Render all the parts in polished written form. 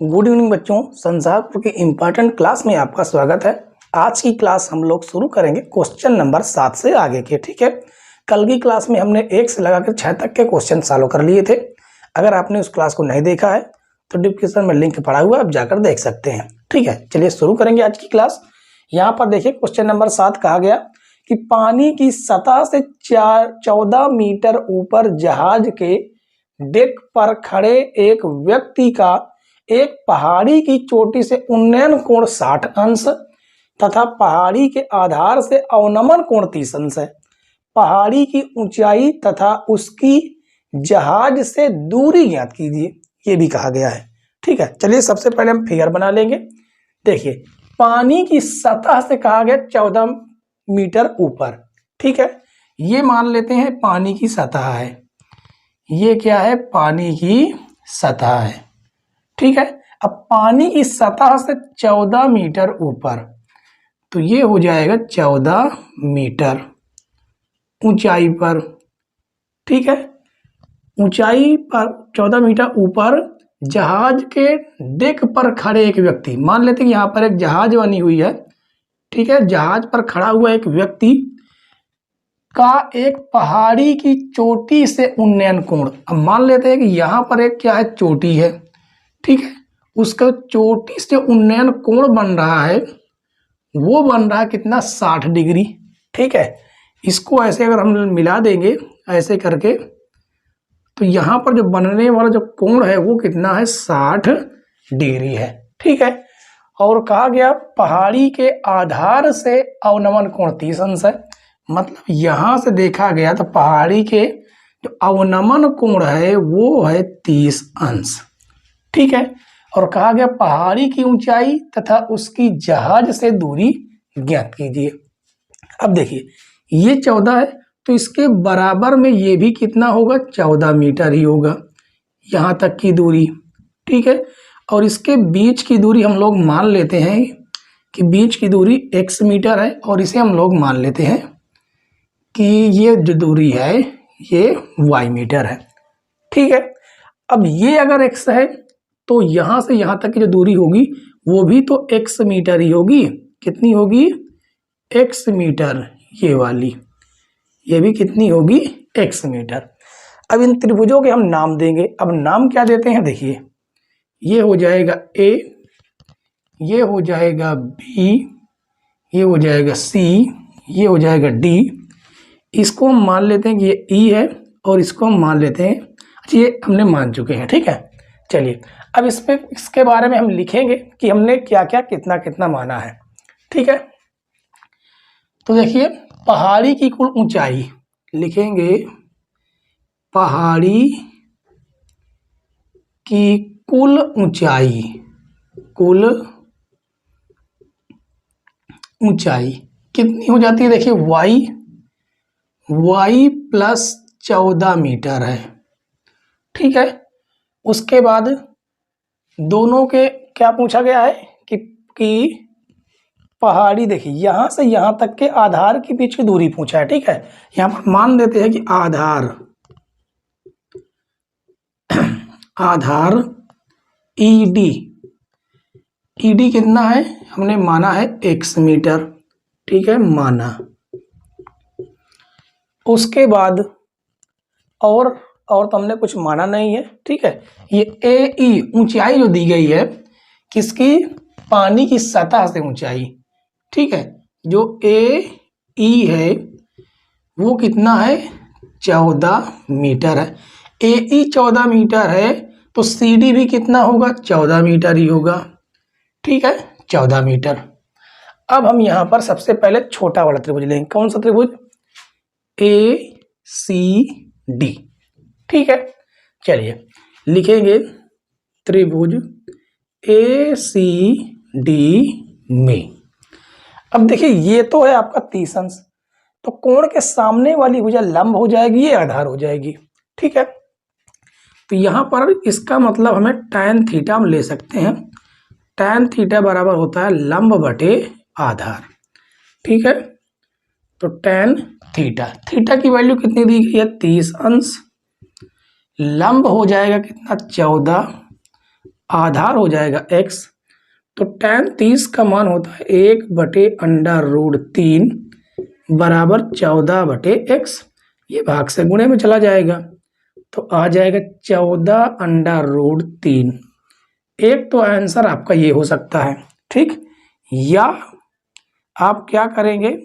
Good evening बच्चों, संसारपुर की important class में आपका स्वागत है। आज की क्लास हम लोग शुरू करेंगे क्वेश्चन नंबर 7 से आगे के। ठीक है, कल की क्लास में हमने 1 से लगाकर 6 तक के क्वेश्चन सॉल्व कर लिए थे। अगर आपने उस क्लास को नहीं देखा है तो डिस्क्रिप्शन में लिंक पड़ा हुआ है, आप जाकर देख सकते हैं। ठीक है, चलिए शुरू करेंगे आज की क्लास। यहाँ पर देखिए क्वेश्चन नंबर 7 कहा गया कि पानी की सतह से 14 मीटर ऊपर जहाज के डेक पर खड़े एक व्यक्ति का एक पहाड़ी की चोटी से उन्नयन कोण 60 अंश तथा पहाड़ी के आधार से अवनमन कोण 30 अंश है। पहाड़ी की ऊंचाई तथा उसकी जहाज से दूरी ज्ञात कीजिए, ये भी कहा गया है। ठीक है, चलिए सबसे पहले हम फिगर बना लेंगे। देखिए, पानी की सतह से कहा गया 14 मीटर ऊपर। ठीक है, ये मान लेते हैं पानी की सतह है। ये क्या है? पानी की सतह है। ठीक है, अब पानी की सतह से 14 मीटर ऊपर, तो ये हो जाएगा 14 मीटर ऊंचाई पर। ठीक है, ऊंचाई पर 14 मीटर ऊपर जहाज के डेक पर खड़े एक व्यक्ति, मान लेते हैं यहाँ पर एक जहाज बनी हुई है। ठीक है, जहाज पर खड़ा हुआ एक व्यक्ति का एक पहाड़ी की चोटी से उन्नयन कोण, अब मान लेते हैं कि यहाँ पर एक क्या है? चोटी है। ठीक है, उसका चोटी से उन्नयन कोण बन रहा है, वो बन रहा है कितना? 60 डिग्री। ठीक है, इसको ऐसे अगर हम मिला देंगे ऐसे करके, तो यहाँ पर जो बनने वाला जो कोण है वो कितना है? 60 डिग्री है। ठीक है, और कहा गया पहाड़ी के आधार से अवनमन कोण 30 अंश है। मतलब यहाँ से देखा गया तो पहाड़ी के जो अवनमन कोण है वो है 30 अंश। ठीक है, और कहा गया पहाड़ी की ऊंचाई तथा उसकी जहाज से दूरी ज्ञात कीजिए। अब देखिए, ये 14 है तो इसके बराबर में ये भी कितना होगा? 14 मीटर ही होगा यहाँ तक की दूरी। ठीक है, और इसके बीच की दूरी हम लोग मान लेते हैं कि बीच की दूरी x मीटर है, और इसे हम लोग मान लेते हैं कि ये जो दूरी है ये y मीटर है। ठीक है, अब ये अगर x है तो यहाँ से यहाँ तक की जो दूरी होगी वो भी तो x मीटर ही होगी। कितनी होगी? x metre. ये वाली ये भी कितनी होगी? x metre. अब इन त्रिभुजों के हम नाम देंगे। अब नाम क्या देते हैं? देखिए, ये हो जाएगा A, ये हो जाएगा B, ये हो जाएगा C, ये हो जाएगा D। इसको हम मान लेते हैं कि ये E है, और इसको हम मान लेते हैं, अच्छा ये हमने मान चुके हैं। ठीक है, चलिए अब इसके बारे में हम लिखेंगे कि हमने क्या क्या कितना कितना माना है। ठीक है, तो देखिए पहाड़ी की कुल ऊंचाई लिखेंगे, पहाड़ी की कुल ऊंचाई, कुल ऊंचाई कितनी हो जाती है? देखिए y प्लस 14 मीटर है। ठीक है, उसके बाद दोनों के क्या पूछा गया है कि पहाड़ी, देखिए यहाँ से यहाँ तक के आधार के बीच की दूरी पूछा है। ठीक है, यहाँ पर मान देते हैं कि आधार ED कितना है? हमने माना है x मीटर। ठीक है, माना। उसके बाद और तो हमने कुछ माना नहीं है। ठीक है, ये AE ऊंचाई जो दी गई है किसकी? पानी की सतह से ऊंचाई। ठीक है, जो AE है वो कितना है? 14 मीटर है। AE 14 मीटर है तो CD भी कितना होगा? 14 मीटर ही होगा। ठीक है, 14 मीटर। अब हम यहाँ पर सबसे पहले छोटा वाला त्रिभुज लेंगे। कौन सा त्रिभुज? ACD। ठीक है, चलिए लिखेंगे त्रिभुज ACD में। अब देखिए ये तो है आपका 30 अंश, तो कोण के सामने वाली भुजा लंब हो जाएगी, ये आधार हो जाएगी। ठीक है, तो यहाँ पर इसका मतलब हमें tan थीटा हम ले सकते हैं। tan थीटा बराबर होता है लंब बटे आधार। ठीक है, तो tan थीटा की वैल्यू कितनी दी गई है? 30 अंश। लंब हो जाएगा कितना? 14 आधार हो जाएगा x। तो tan 30 का मान होता है 1/√3 बराबर 14/x। ये भाग से गुणे में चला जाएगा तो आ जाएगा 14/√3। एक तो आंसर आपका ये हो सकता है, ठीक। या आप क्या करेंगे,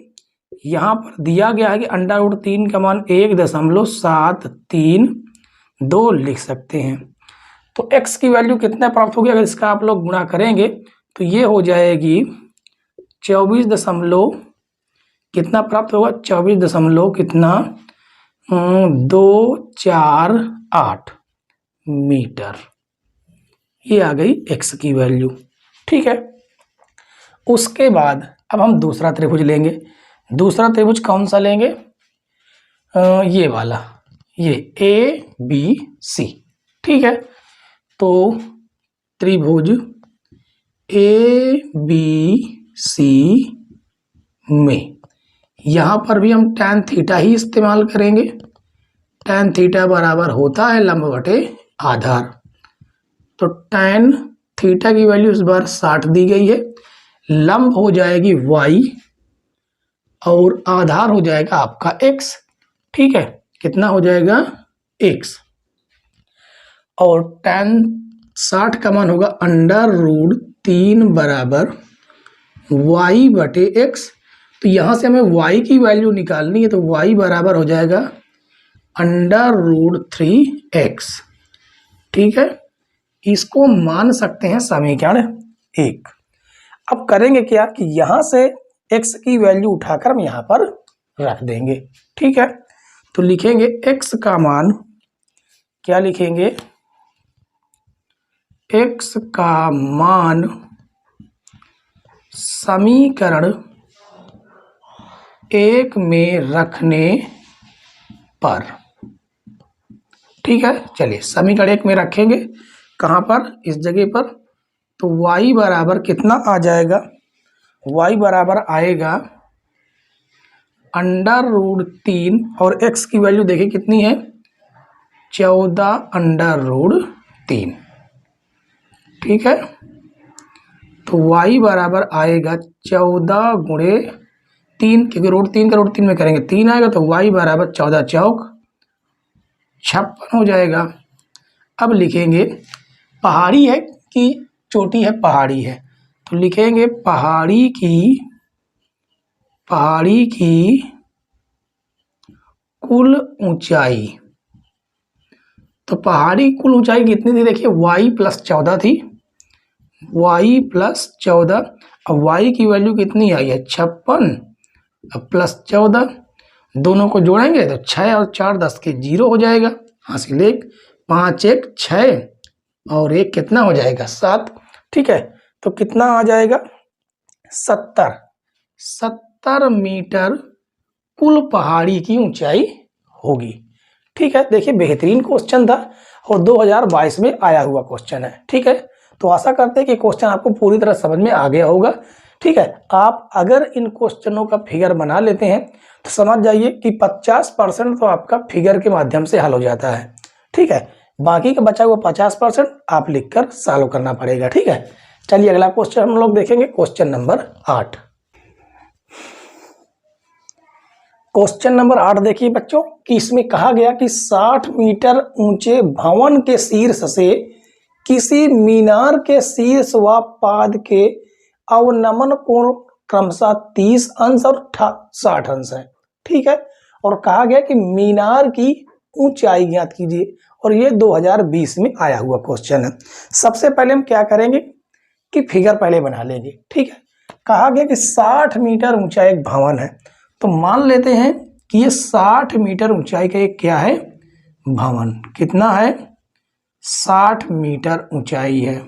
यहाँ पर दिया गया है कि √3 का मान 1.732 लिख सकते हैं। तो x की वैल्यू कितना प्राप्त होगी, अगर इसका आप लोग गुणा करेंगे तो ये हो जाएगी 24 कितना प्राप्त होगा, 24 कितना 248 मीटर। ये आ गई x की वैल्यू, ठीक है। उसके बाद अब हम दूसरा त्रिभुज लेंगे। दूसरा त्रिभुज कौन सा लेंगे, ये वाला, ये ABC, ठीक है। तो त्रिभुज ABC में यहाँ पर भी हम tan थीटा ही इस्तेमाल करेंगे। tan थीटा बराबर होता है लंब बटे आधार। तो tan थीटा की वैल्यू इस बार 60 दी गई है, लंब हो जाएगी y और आधार हो जाएगा आपका x, ठीक है। कितना हो जाएगा x, और tan 60 का मान होगा √3 बराबर y/x। तो यहाँ से हमें y की वैल्यू निकालनी है, तो y बराबर हो जाएगा √3x, ठीक है। इसको मान सकते हैं समीकरण 1। अब करेंगे क्या कि यहाँ से x की वैल्यू उठाकर हम यहाँ पर रख देंगे, ठीक है। तो लिखेंगे x का मान, क्या लिखेंगे, x का मान समीकरण 1 में रखने पर, ठीक है। चलिए समीकरण 1 में रखेंगे, कहाँ पर, इस जगह पर। तो y बराबर कितना आ जाएगा, y बराबर आएगा √3 और x की वैल्यू देखिए कितनी है, 14√3, ठीक है। तो y बराबर आएगा 14 गुणे 3, क्योंकि √3 का √3 में करेंगे 3 आएगा, तो y बराबर 14 चौक 56 हो जाएगा। अब लिखेंगे पहाड़ी है कि चोटी है, पहाड़ी है, तो लिखेंगे पहाड़ी की कुल ऊंचाई। तो पहाड़ी कुल ऊंचाई कितनी थी, देखिए y+14 थी, y+14। अब y की वैल्यू कितनी आई है 56, अब +14, दोनों को जोड़ेंगे तो 6 और 4 10 के 0 हो जाएगा, हासिल 1, 5 1 6 और 1 कितना हो जाएगा 7, ठीक है। तो कितना आ जाएगा 70 मीटर कुल पहाड़ी की ऊंचाई होगी, ठीक है। देखिए बेहतरीन क्वेश्चन था और 2022 में आया हुआ क्वेश्चन है, ठीक है। तो आशा करते हैं कि क्वेश्चन आपको पूरी तरह समझ में आ गया होगा, ठीक है। आप अगर इन क्वेश्चनों का फिगर बना लेते हैं तो समझ जाइए कि 50% तो आपका फिगर के माध्यम से हल हो जाता है, ठीक है। बाकी का बचा हुआ 50% आप लिखकर सॉल्व करना पड़ेगा, ठीक है। चलिए अगला क्वेश्चन हम लोग देखेंगे, क्वेश्चन नंबर 8। क्वेश्चन नंबर 8 देखिए बच्चों कि इसमें कहा गया कि 60 मीटर ऊंचे भवन के शीर्ष से किसी मीनार के शीर्ष व पाद के अवनमन कोण क्रमशः 30 अंश और 60 अंश है, ठीक है। और कहा गया कि मीनार की ऊंचाई ज्ञात कीजिए, और ये 2020 में आया हुआ क्वेश्चन है। सबसे पहले हम क्या करेंगे कि फिगर पहले बना लेंगे, ठीक है। कहा गया कि 60 मीटर ऊंचा एक भवन है, तो मान लेते हैं कि ये 60 मीटर ऊंचाई का एक क्या है, भवन। कितना है, 60 मीटर ऊंचाई है,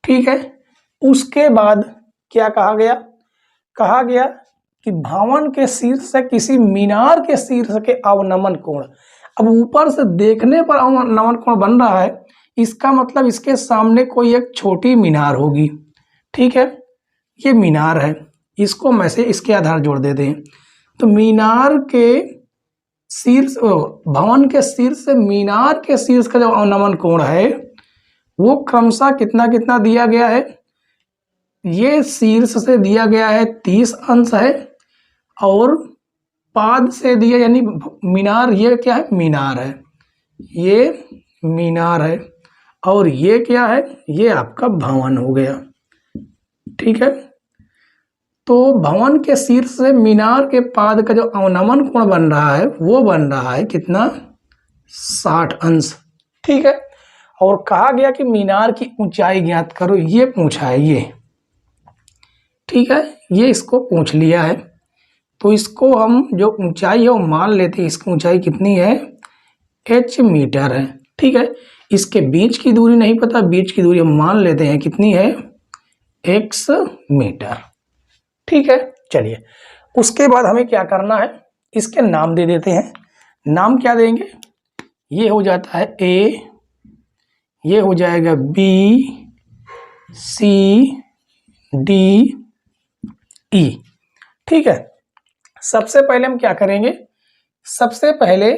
ठीक है। उसके बाद क्या कहा गया, कहा गया कि भवन के शीर्ष से किसी मीनार के शीर्ष के अवनमन कोण। अब ऊपर से देखने पर अवनमन कोण बन रहा है, इसका मतलब इसके सामने कोई एक छोटी मीनार होगी, ठीक है। ये मीनार है, इसको मैं से इसके आधार जोड़ देते हैं। तो मीनार के शीर्ष, भवन के शीर्ष से मीनार के शीर्ष का जो अवनमन कोण है वो क्रमशः कितना कितना दिया गया है, ये शीर्ष से दिया गया है 30 अंश है, और पाद से दिया यानी मीनार, ये क्या है, मीनार है, ये मीनार है, और ये क्या है, ये आपका भवन हो गया। ठीक है, तो भवन के शीर्ष से मीनार के पाद का जो अवनमन कोण बन रहा है वो बन रहा है कितना, 60 अंश। ठीक है, और कहा गया कि मीनार की ऊंचाई ज्ञात करो, ये पूछा है ये। ठीक है, ये इसको पूछ लिया है, तो इसको हम जो ऊंचाई है वो मान लेते हैं, इसकी ऊंचाई कितनी है, h मीटर है। ठीक है, इसके बीच की दूरी नहीं पता, बीच की दूरी हम मान लेते हैं कितनी है, x मीटर। ठीक है, चलिए उसके बाद हमें क्या करना है, इसके नाम दे देते हैं। नाम क्या देंगे, ये हो जाता है A, ये हो जाएगा B, C, D, E। ठीक है, सबसे पहले हम क्या करेंगे, सबसे पहले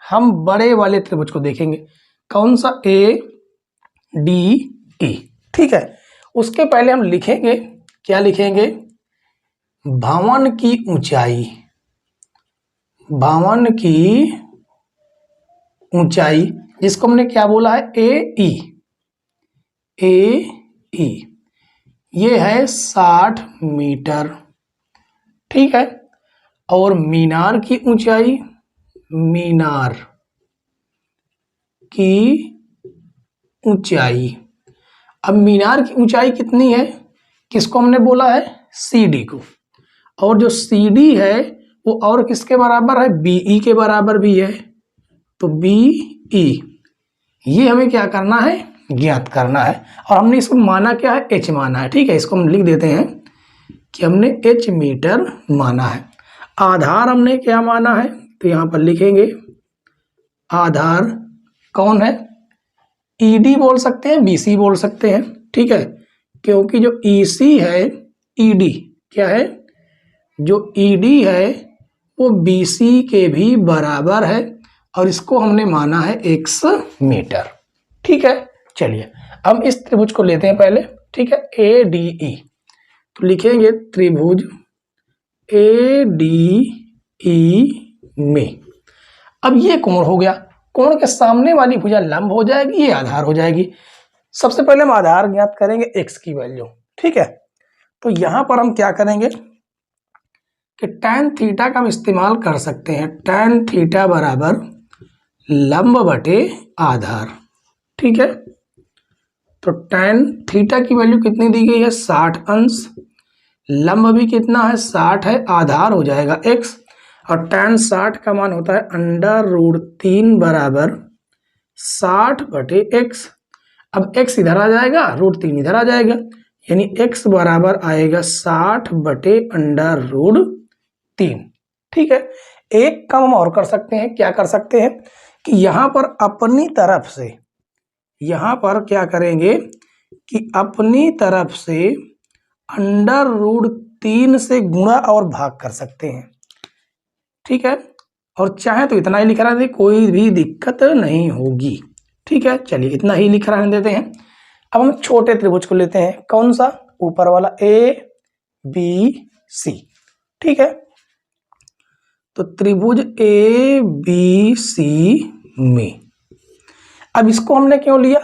हम बड़े वाले त्रिभुज को देखेंगे, कौन सा, A, D, E। ठीक है, उसके पहले हम लिखेंगे, क्या लिखेंगे, भवन की ऊंचाई, भवन की ऊंचाई जिसको हमने क्या बोला है, AE, AE ये है 60 मीटर। ठीक है, और मीनार की ऊंचाई, मीनार की ऊंचाई, अब मीनार की ऊंचाई कितनी है, किसको हमने बोला है, CD को, और जो CD है वो और किसके बराबर है, BE के बराबर भी है, तो BE ये हमें क्या करना है, ज्ञात करना है, और हमने इसको माना क्या है, h माना है। ठीक है, इसको हम लिख देते हैं कि हमने h मीटर माना है। आधार हमने क्या माना है, तो यहाँ पर लिखेंगे आधार कौन है, ED बोल सकते हैं, BC बोल सकते हैं। ठीक है, क्योंकि जो EC है, ED क्या है, जो ED है वो BC के भी बराबर है, और इसको हमने माना है x मीटर। ठीक है, चलिए हम इस त्रिभुज को लेते हैं पहले। ठीक है, ADE, तो लिखेंगे त्रिभुज ADE में, अब ये कोण हो गया, कोण के सामने वाली भुजा लंब हो जाएगी, ये आधार हो जाएगी। सबसे पहले हम आधार ज्ञात करेंगे, x की वैल्यू। ठीक है, तो यहां पर हम क्या करेंगे कि tan थीटा का हम इस्तेमाल कर सकते हैं, tan थीटा बराबर लंब बटे आधार। ठीक है, तो tan थीटा की वैल्यू कितनी दी गई है, 60 अंश, लंब भी कितना है, 60 है, आधार हो जाएगा x, और tan 60 का मान होता है √3 बराबर 60 बटे x। अब x इधर आ जाएगा, √3 इधर आ जाएगा, यानी x बराबर आएगा 60 बटे √3। ठीक है, एक काम हम और कर सकते हैं, क्या कर सकते हैं कि यहां पर अपनी तरफ से, यहां पर क्या करेंगे कि अपनी तरफ से √3 से गुणा और भाग कर सकते हैं। ठीक है, और चाहे तो इतना ही लिख रहने दें, कोई भी दिक्कत नहीं होगी। ठीक है, चलिए इतना ही लिख रहने देते हैं। अब हम छोटे त्रिभुज को लेते हैं, कौन सा, ऊपर वाला ABC। ठीक है, तो त्रिभुज ABC में, अब इसको हमने क्यों लिया,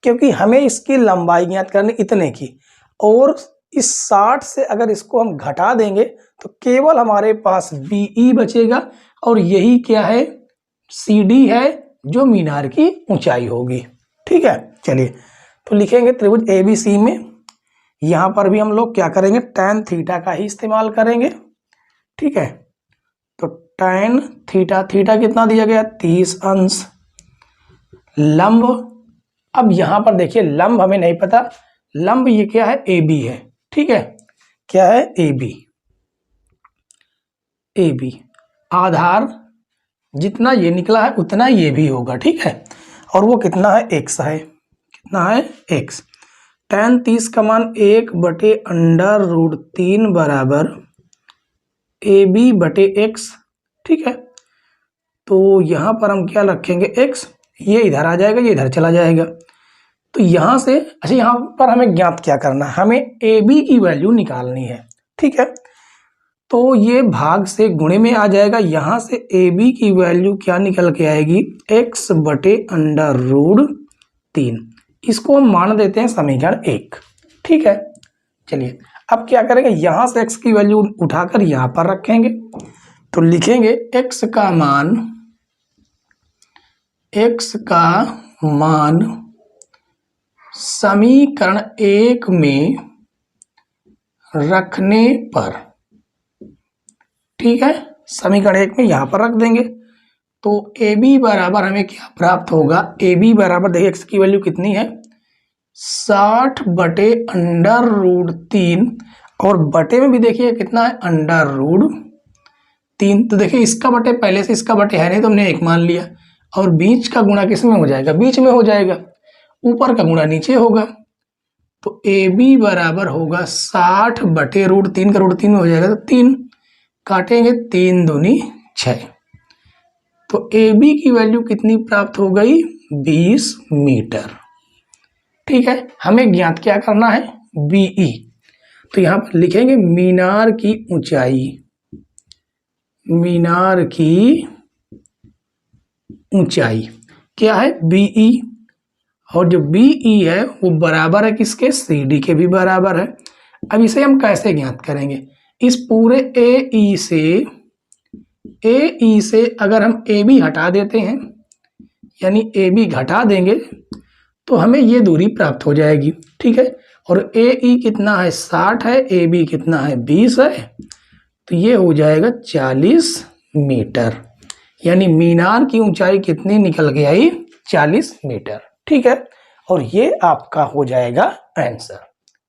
क्योंकि हमें इसकी लंबाई ज्ञात करनी इतने की, और इस 60 से अगर इसको हम घटा देंगे तो केवल हमारे पास BE बचेगा, और यही क्या है, CD है जो मीनार की ऊंचाई होगी। ठीक है, चलिए तो लिखेंगे त्रिभुज ABC में, यहां पर भी हम लोग क्या करेंगे, tan थीटा का ही इस्तेमाल करेंगे। ठीक है, तो tan थीटा, थीटा कितना दिया गया, 30 अंश, लंब, अब यहां पर देखिए लंब हमें नहीं पता, लंब ये क्या है, AB है। ठीक है, क्या है, AB, AB, आधार जितना ये निकला है उतना ये भी होगा। ठीक है, और वो कितना है, x है, कितना है, x, tan 30 का मान 1 बटे √3 बराबर AB बटे x। ठीक है, तो यहां पर हम क्या रखेंगे, x, ये इधर आ जाएगा, ये इधर चला जाएगा, तो यहाँ से अच्छा, यहाँ पर हमें ज्ञात क्या करना है, हमें ए बी की वैल्यू निकालनी है। ठीक है, तो ये भाग से गुणे में आ जाएगा। यहाँ से ए बी की वैल्यू क्या निकल के आएगी, x बटे अंडर रूट 3। इसको हम मान देते हैं समीकरण 1। ठीक है, चलिए अब क्या करेंगे, यहाँ से x की वैल्यू उठाकर यहाँ पर रखेंगे। तो लिखेंगे x का मान समीकरण 1 में रखने पर, ठीक है, समीकरण 1 में यहाँ पर रख देंगे। तो ए बी बराबर हमें क्या प्राप्त होगा, ए बी बराबर देखिए x की वैल्यू कितनी है, 60 बटे अंडर रूट 3, और बटे में भी देखिए कितना है, अंडर रूट 3। तो देखिए इसका बटे पहले से इसका बटे है नहीं, तो हमने 1 मान लिया, और बीच का गुणा किस में हो जाएगा, बीच में हो जाएगा, ऊपर का गुणा नीचे होगा। तो ए बी बराबर होगा 60 बटे रूट 3 का रूट 3 में हो जाएगा, तो 3 काटेंगे, 3 दूनी 6। तो ए बी की वैल्यू कितनी प्राप्त हो गई, 20 मीटर। ठीक है, हमें ज्ञात क्या करना है, बीई। तो यहाँ पर लिखेंगे मीनार की ऊंचाई, मीनार की ऊंचाई क्या है, बीई। और जो बीई है वो बराबर है किसके, सी डी के भी बराबर है। अब इसे हम कैसे ज्ञात करेंगे, इस पूरे ए ई से अगर हम ए बी हटा देते हैं, यानी ए बी घटा देंगे, तो हमें ये दूरी प्राप्त हो जाएगी। ठीक है, और ए ई कितना है, 60 है, ए बी कितना है, 20 है, तो ये हो जाएगा 40 मीटर। यानी मीनार की ऊंचाई कितनी निकल के आई, 40 मीटर। ठीक है, और ये आपका हो जाएगा आंसर।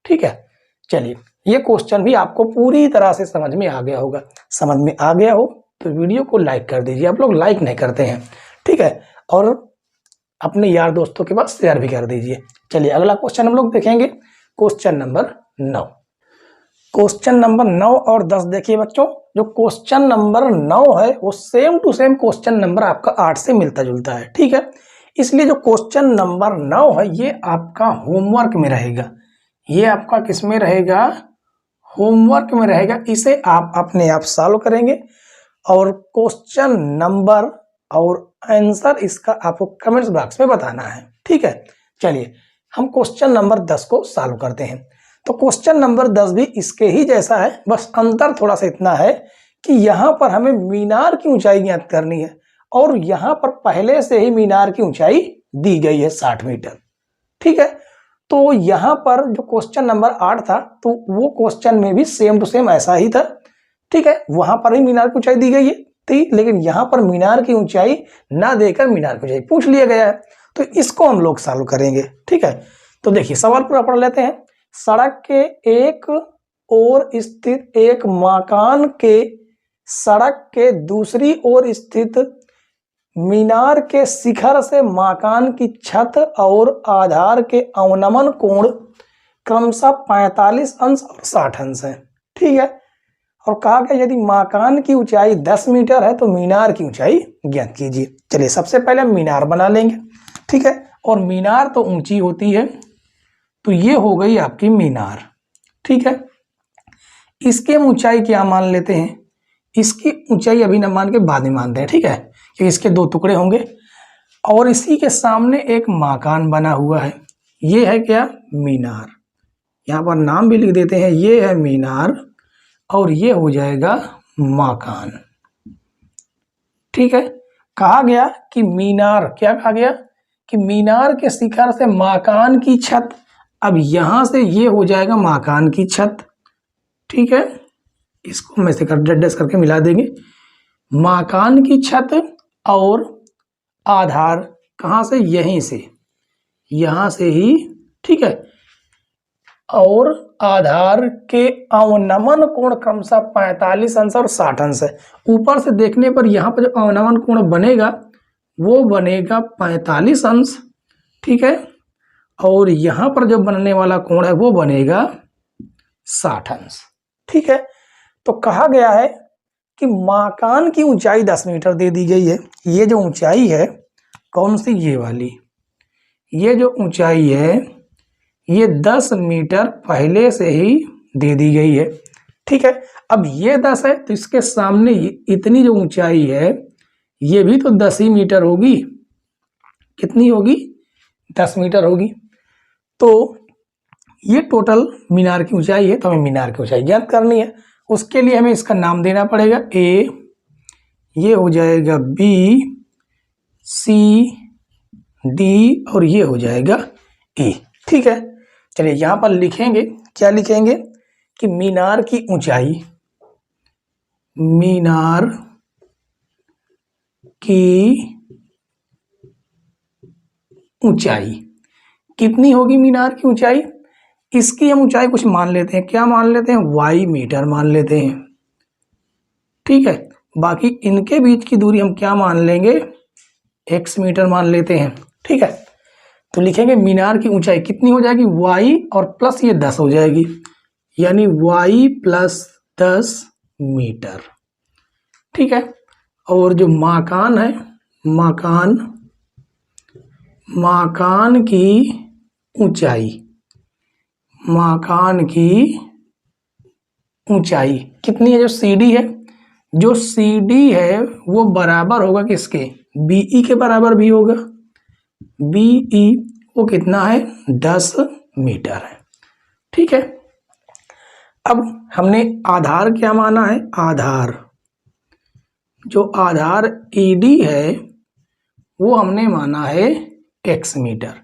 ठीक है, चलिए ये क्वेश्चन भी आपको पूरी तरह से समझ में आ गया होगा। समझ में आ गया हो तो वीडियो को लाइक कर दीजिए, आप लोग लाइक नहीं करते हैं। ठीक है, और अपने यार दोस्तों के पास शेयर भी कर दीजिए। चलिए अगला क्वेश्चन हम लोग देखेंगे, क्वेश्चन नंबर 9। क्वेश्चन नंबर 9 और 10 देखिए बच्चों, जो क्वेश्चन नंबर 9 है वो same to same question number आपका 8 से मिलता जुलता है। ठीक है, इसलिए जो क्वेश्चन नंबर 9 है ये आपका होमवर्क में रहेगा, ये आपका किस में रहेगा, होमवर्क में रहेगा। इसे आप अपने आप सॉल्व करेंगे, और क्वेश्चन नंबर और आंसर इसका आपको कमेंट्स बॉक्स में बताना है। ठीक है, चलिए हम क्वेश्चन नंबर 10 को सॉल्व करते हैं। तो क्वेश्चन नंबर 10 भी इसके ही जैसा है, बस अंतर थोड़ा सा इतना है कि यहाँ पर हमें मीनार की ऊंचाई ज्ञात करनी है, और यहाँ पर पहले से ही मीनार की ऊंचाई दी गई है 60 मीटर। ठीक है, तो यहाँ पर जो क्वेश्चन नंबर 8 था, तो वो क्वेश्चन में भी सेम टू सेम ऐसा ही था। ठीक है, वहां पर ही मीनार की ऊंचाई दी गई है थी, लेकिन यहाँ पर मीनार की ऊंचाई ना देकर मीनार की ऊंचाई पूछ लिया गया है, तो इसको हम लोग सॉल्व करेंगे। ठीक है, तो देखिए सवाल पूरा पढ़ लेते हैं। सड़क के एक ओर स्थित एक मकान के सड़क के दूसरी ओर स्थित मीनार के शिखर से मकान की छत और आधार के अवनमन कोण क्रमशः 45 अंश और 60 अंश है। ठीक है, और कहा गया यदि मकान की ऊंचाई 10 मीटर है तो मीनार की ऊंचाई ज्ञात कीजिए। चलिए सबसे पहले हम मीनार बना लेंगे। ठीक है, और मीनार तो ऊंची होती है, तो ये हो गई आपकी मीनार। ठीक है, इसके ऊंचाई क्या मान लेते हैं, इसकी ऊंचाई अभी न मान के बाद में मानते हैं। ठीक है, कि इसके 2 टुकड़े होंगे, और इसी के सामने एक मकान बना हुआ है, ये है क्या, मीनार। यहाँ पर नाम भी लिख देते हैं, ये है मीनार और ये हो जाएगा मकान। ठीक है, कहा गया कि मीनार, क्या कहा गया कि मीनार के शिखर से मकान की छत, अब यहां से ये हो जाएगा मकान की छत। ठीक है, इसको मैं से डस करके मिला देंगे, मकान की छत और आधार कहां से, यहीं से, यहां से ही। ठीक है, और आधार के अवनमन कोण क्रमशः 45 अंश और 60 अंश है। ऊपर से देखने पर यहाँ पर जो अवनमन कोण बनेगा वो बनेगा 45 अंश। ठीक है, और यहाँ पर जो बनने वाला कोण है वो बनेगा 60 अंश। ठीक है, तो कहा गया है कि मकान की ऊंचाई 10 मीटर दे दी गई है। ये जो ऊंचाई है कौन सी, ये वाली, ये जो ऊंचाई है ये 10 मीटर पहले से ही दे दी गई है। ठीक है, अब ये 10 है तो इसके सामने इतनी जो ऊंचाई है ये भी तो 10 ही मीटर होगी। कितनी होगी? 10 मीटर होगी। तो ये टोटल मीनार की ऊंचाई है, तो हमें मीनार की ऊंचाई ज्ञात करनी है। उसके लिए हमें इसका नाम देना पड़ेगा। ए, ये हो जाएगा बी, सी, डी और ये हो जाएगा ई। ठीक है, चलिए यहां पर लिखेंगे, क्या लिखेंगे कि मीनार की ऊंचाई, मीनार की ऊंचाई कितनी होगी? मीनार की ऊंचाई, इसकी हम ऊंचाई कुछ मान लेते हैं। क्या मान लेते हैं? वाई मीटर मान लेते हैं। ठीक है, बाकी इनके बीच की दूरी हम क्या मान लेंगे? एक्स मीटर मान लेते हैं। ठीक है, तो लिखेंगे मीनार की ऊंचाई कितनी हो जाएगी? वाई और प्लस ये 10 हो जाएगी, यानी वाई प्लस 10 मीटर। ठीक है, और जो मकान है, मकान की ऊंचाई, मकान की ऊंचाई कितनी है? जो सीडी है, जो सीडी है वो बराबर होगा किसके? बीई के बराबर भी होगा। बीई वो कितना है? 10 मीटर है। ठीक है, अब हमने आधार क्या माना है? आधार, जो आधार ईडी है वो हमने माना है एक्स मीटर,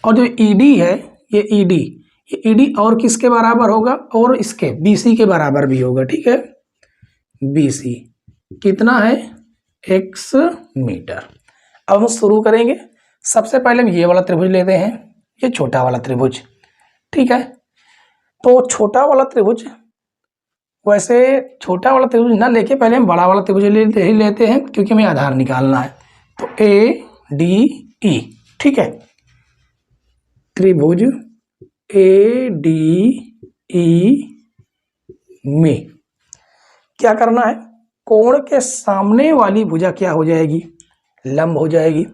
और जो ईडी है ये ईडी और किसके बराबर होगा? और इसके बीसी के बराबर भी होगा। ठीक है, बीसी कितना है? X metre. अब हम शुरू करेंगे। सबसे पहले हम ये वाला त्रिभुज लेते हैं, ये छोटा वाला त्रिभुज। ठीक है, तो छोटा वाला त्रिभुज, वैसे छोटा वाला त्रिभुज ना लेके पहले हम बड़ा वाला त्रिभुज लेते हैं क्योंकि हमें आधार निकालना है। तो ए डी ई, ठीक है, त्रिभुज ए डी ई में क्या करना है? कोण के सामने वाली भुजा क्या हो जाएगी? लंब हो जाएगी।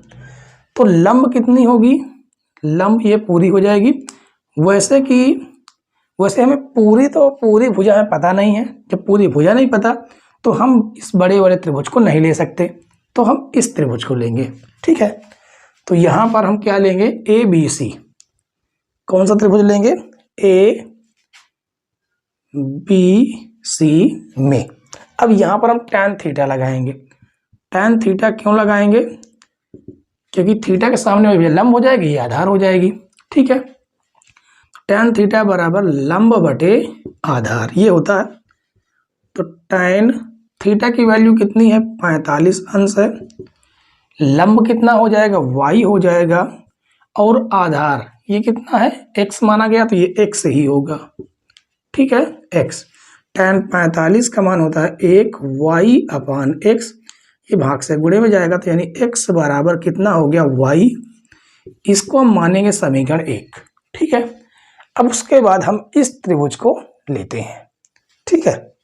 तो लंब कितनी होगी? लंब ये पूरी हो जाएगी। वैसे हमें पूरी भुजा हमें पता नहीं है। जब पूरी भुजा नहीं पता तो हम इस बड़े वाले त्रिभुज को नहीं ले सकते, तो हम इस त्रिभुज को लेंगे। ठीक है, तो यहां पर हम क्या लेंगे? A B C. कौन सा त्रिभुज लेंगे? ए बी सी में। अब यहां पर हम tan थीटा लगाएंगे। tan थीटा क्यों लगाएंगे? क्योंकि थीटा के सामने में लंब हो जाएगी, ये आधार हो जाएगी। ठीक है, tan थीटा बराबर लंब बटे आधार, ये होता है। तो tan थीटा की वैल्यू कितनी है? 45 अंश है। लंब कितना हो जाएगा? y हो जाएगा, और आधार ये कितना है? x माना गया, तो ये x ही होगा। ठीक है, x। tan 45 का मान होता है 1 y अपान x, ये भाग से गुणे में जाएगा, तो यानी x बराबर कितना हो गया? y। इसको हम मानेंगे समीकरण 1। ठीक है, अब उसके बाद हम इस त्रिभुज को लेते हैं। ठीक है,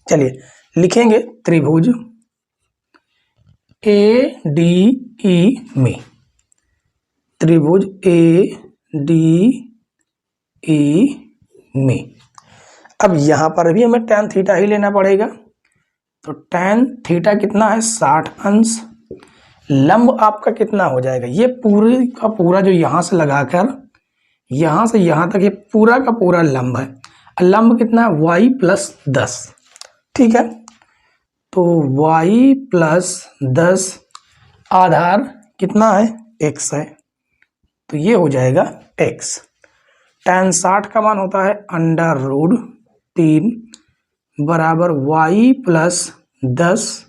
चलिए लिखेंगे त्रिभुज ए डी ई में, त्रिभुज ए डी ई में। अब यहां पर भी हमें tan थीटा ही लेना पड़ेगा। तो tan थीटा कितना है? 60 अंश। लंब आपका कितना हो जाएगा? ये पूरी का पूरा जो यहां से लगाकर यहां से यहां तक ये पूरा का पूरा लंब है। लंब कितना है? y plus 10। ठीक है, तो y प्लस 10, आधार कितना है? x है, तो ये हो जाएगा x। tan 60 का मान होता है √3 बराबर y प्लस 10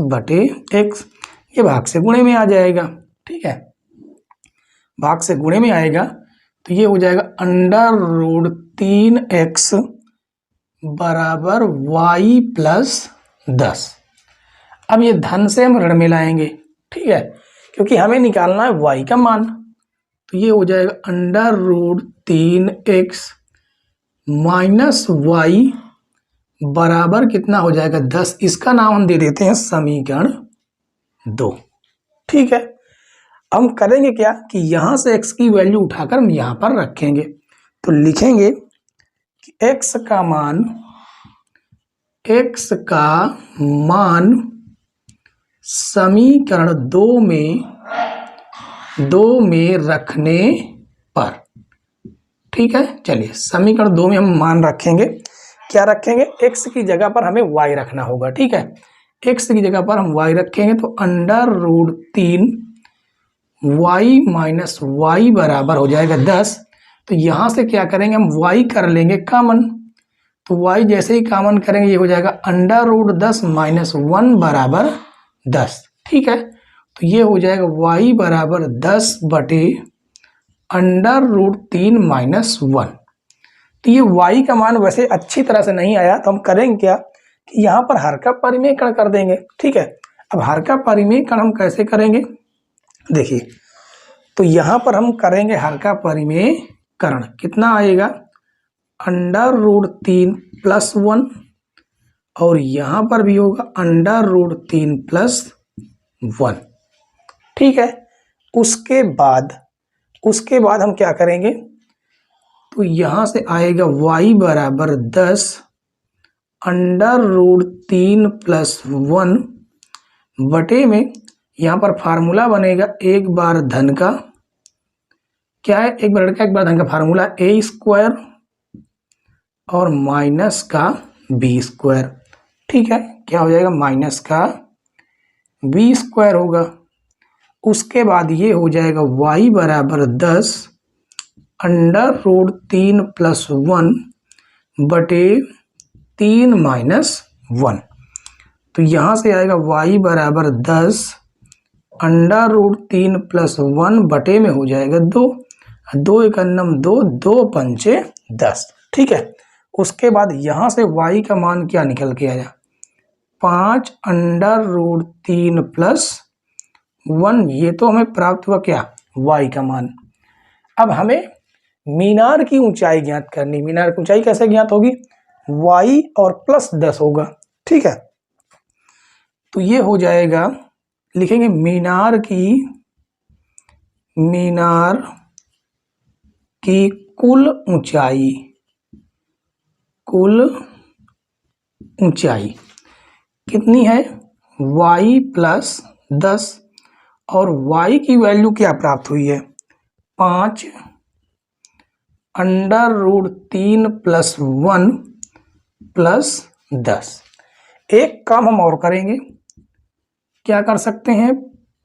बटे x, ये भाग से गुणे में आ जाएगा। ठीक है, भाग से गुणे में आएगा तो ये हो जाएगा √3x बराबर y प्लस 10। अब ये धन से हम ऋण में लाएंगे। ठीक है, क्योंकि हमें निकालना है y का मान, तो ये हो जाएगा √3x माइनस y बराबर कितना हो जाएगा? 10। इसका नाम हम दे देते हैं समीकरण 2। ठीक है, हम करेंगे क्या कि यहाँ से x की वैल्यू उठाकर हम यहाँ पर रखेंगे। तो लिखेंगे कि x का मान समीकरण दो में रखने पर, ठीक है। चलिए समीकरण 2 में हम मान रखेंगे, क्या रखेंगे, x की जगह पर हमें y रखना होगा, ठीक है। x की जगह पर हम y रखेंगे तो √3 y माइनस y बराबर हो जाएगा 10। तो यहाँ से क्या करेंगे, हम y कर लेंगे कॉमन, तो y जैसे ही कॉमन करेंगे ये हो जाएगा √10 माइनस 1 बराबर 10, ठीक है। तो ये हो जाएगा y बराबर 10 बटे √3 माइनस 1। तो ये y का मान वैसे अच्छी तरह से नहीं आया, तो हम करेंगे क्या कि यहाँ पर हर का परिमेयकरण कर देंगे, ठीक है। अब हर का परिमेयकरण हम कैसे करेंगे, देखिए, तो यहाँ पर हम करेंगे हर का परिमेयकरण, कितना आएगा √3 प्लस 1 और यहाँ पर भी होगा √3 प्लस 1, ठीक है। उसके बाद हम क्या करेंगे, तो यहाँ से आएगा y बराबर 10 √3 प्लस 1 बटे में, यहाँ पर फार्मूला बनेगा एक बार धन का, क्या है, एक बार लड़का एक बार धन का फार्मूला a² और माइनस का b², ठीक है। क्या हो जाएगा, माइनस का b² होगा। उसके बाद ये हो जाएगा y बराबर 10 √3 प्लस 1 बटे 3 माइनस 1। तो यहाँ से आएगा y बराबर 10 √3 प्लस 1 बटे में हो जाएगा 2, 2 × 2, 2 पंचे 10, ठीक है। उसके बाद यहाँ से y का मान क्या निकल के आया, 5 √3 प्लस 1, ये तो हमें प्राप्त हुआ क्या, y का मान। अब हमें मीनार की ऊंचाई ज्ञात करनी, मीनार की ऊंचाई कैसे ज्ञात होगी, y और प्लस 10 होगा, ठीक है। तो ये हो जाएगा, लिखेंगे मीनार की कुल ऊंचाई कितनी है, y प्लस 10 और y की वैल्यू क्या प्राप्त हुई है, 5 √3 प्लस 1 प्लस 10। एक काम हम और करेंगे, क्या कर सकते हैं,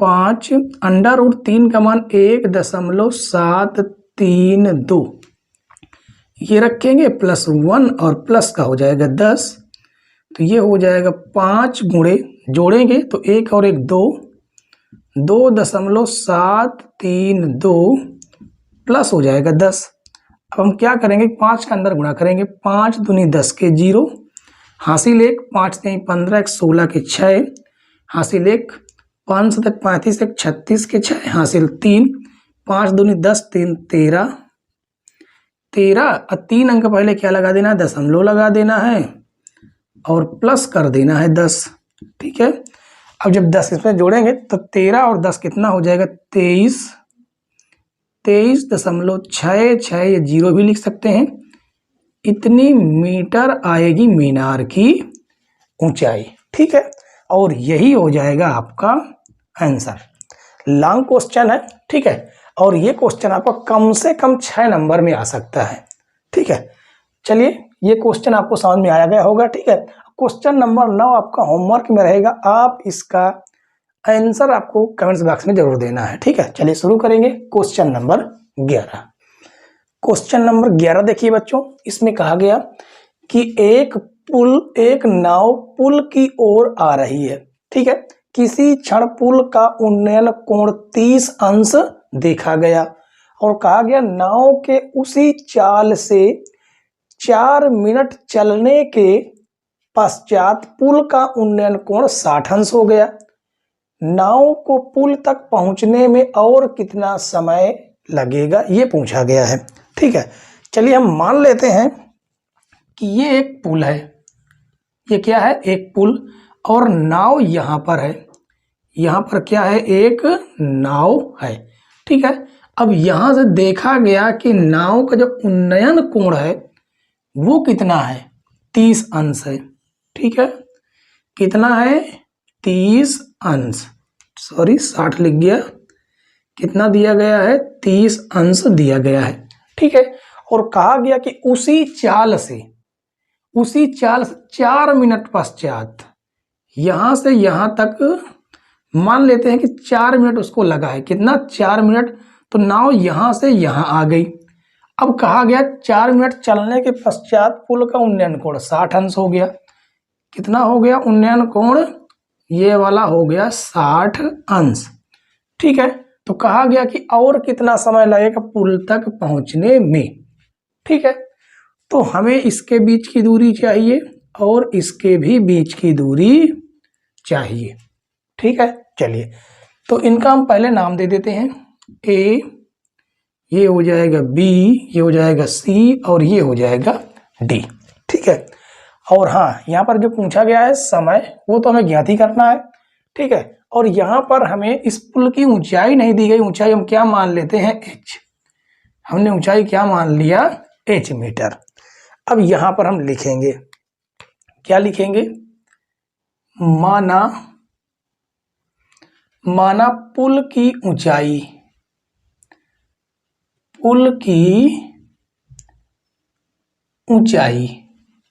5 √3 का मान 1.732 ये रखेंगे, प्लस 1 और प्लस का हो जाएगा 10। तो ये हो जाएगा 5 गुणे जोड़ेंगे तो 1 और 1 2, 2.732 प्लस हो जाएगा 10। अब हम क्या करेंगे, 5 का अंदर गुणा करेंगे, 5 दूनी 10 के 0, हासिल 1, 5 3 15 1 16 के 6, हासिल 1, 5 7 35 1 36 के 6, हासिल 3, 5 दूनी 10 3 13, 13 और 3 अंक पहले क्या लगा देना है, दशमलव लगा देना है और प्लस कर देना है 10, ठीक है। अब जब 10 इसमें जोड़ेंगे तो 13 और 10 कितना हो जाएगा, 23, 23.66, ये 0 भी लिख सकते हैं। इतनी मीटर आएगी मीनार की ऊंचाई, ठीक है। और यही हो जाएगा आपका आंसर। लॉन्ग क्वेश्चन है, ठीक है, और ये क्वेश्चन आपका कम से कम 6 नंबर में आ सकता है, ठीक है। चलिए ये क्वेश्चन आपको समझ में आया गया होगा, ठीक है। क्वेश्चन नंबर 9 आपका होमवर्क में रहेगा, आप इसका आंसर आपको कमेंट्स बॉक्स में जरूर देना है, ठीक है। चलिए शुरू करेंगे क्वेश्चन नंबर 11। क्वेश्चन नंबर 11 देखिए बच्चों, इसमें कहा गया कि एक नाव पुल की ओर आ रही है, ठीक है। किसी क्षण पुल का उन्नयन कोण 30 अंश देखा गया और कहा गया नाव के उसी चाल से 4 मिनट चलने के पश्चात पुल का उन्नयन कोण 60 अंश हो गया। नाव को पुल तक पहुंचने में और कितना समय लगेगा, ये पूछा गया है, ठीक है। चलिए हम मान लेते हैं कि ये एक पुल है, ये क्या है, एक पुल, और नाव यहाँ पर है, यहाँ पर क्या है, एक नाव है। ठीक है, अब यहाँ से देखा गया कि नाव का जो उन्नयन कोण है वो कितना है, 30 अंश है। ठीक है, कितना है, 30 अंश, सॉरी 60 लिख गया, कितना दिया गया है, 30 अंश दिया गया है। ठीक है, और कहा गया कि उसी चाल से 4 मिनट पश्चात यहां से यहां तक मान लेते हैं कि 4 मिनट उसको लगा है, कितना, 4 मिनट, तो नाव यहां से यहां आ गई। अब कहा गया 4 मिनट चलने के पश्चात पुल का उन्नयन कोण 60 अंश हो गया। कितना हो गया उन्नयन कोण, ये वाला हो गया 60 अंश। ठीक है, तो कहा गया कि और कितना समय लगेगा पुल तक पहुंचने में। ठीक है, तो हमें इसके बीच की दूरी चाहिए और इसके भी बीच की दूरी चाहिए। ठीक है, चलिए तो इनका हम पहले नाम दे देते हैं, ए, ये हो जाएगा बी, ये हो जाएगा सी और ये हो जाएगा डी। ठीक है, और हाँ यहाँ पर जो पूछा गया है समय, वो तो हमें ज्ञात ही करना है। ठीक है, और यहाँ पर हमें इस पुल की ऊंचाई नहीं दी गई, ऊंचाई हम क्या मान लेते हैं, h। हमने ऊंचाई क्या मान लिया, h मीटर। अब यहाँ पर हम लिखेंगे, क्या लिखेंगे, माना पुल की ऊंचाई,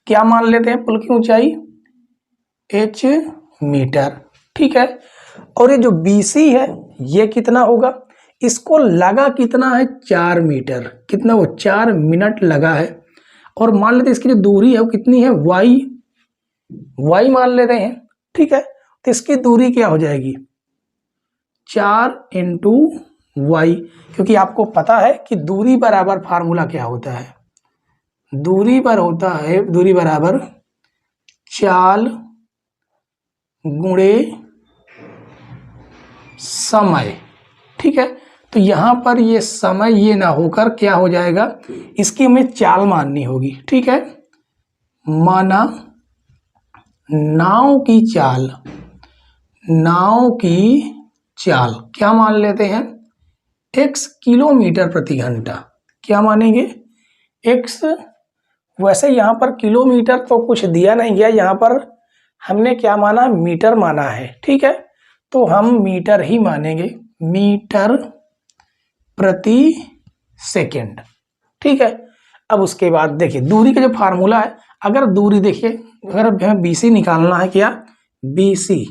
क्या मान लेते हैं, पुल की ऊंचाई h मीटर। ठीक है, और ये जो BC है ये कितना होगा, इसको लगा कितना है, 4 मीटर, कितना, वो 4 मिनट लगा है। और मान लेते हैं इसकी जो दूरी है वो कितनी है, y मान लेते हैं। ठीक है, तो इसकी दूरी क्या हो जाएगी, 4 इंटू y, क्योंकि आपको पता है कि दूरी बराबर फार्मूला क्या होता है, दूरी बराबर चाल गुणे समय। ठीक है, तो यहां पर ये समय ये ना होकर क्या हो जाएगा, इसकी हमें चाल माननी होगी। ठीक है, माना नाव की चाल क्या मान लेते हैं, x किलोमीटर प्रति घंटा, क्या मानेंगे, x। वैसे यहाँ पर किलोमीटर तो कुछ दिया नहीं गया, यहाँ पर हमने क्या माना, मीटर माना है। ठीक है, तो हम मीटर ही मानेंगे, मीटर प्रति सेकेंड। ठीक है, अब उसके बाद देखिए दूरी का जो फार्मूला है, अगर दूरी देखिए, अगर हमें BC निकालना है, क्या, BC,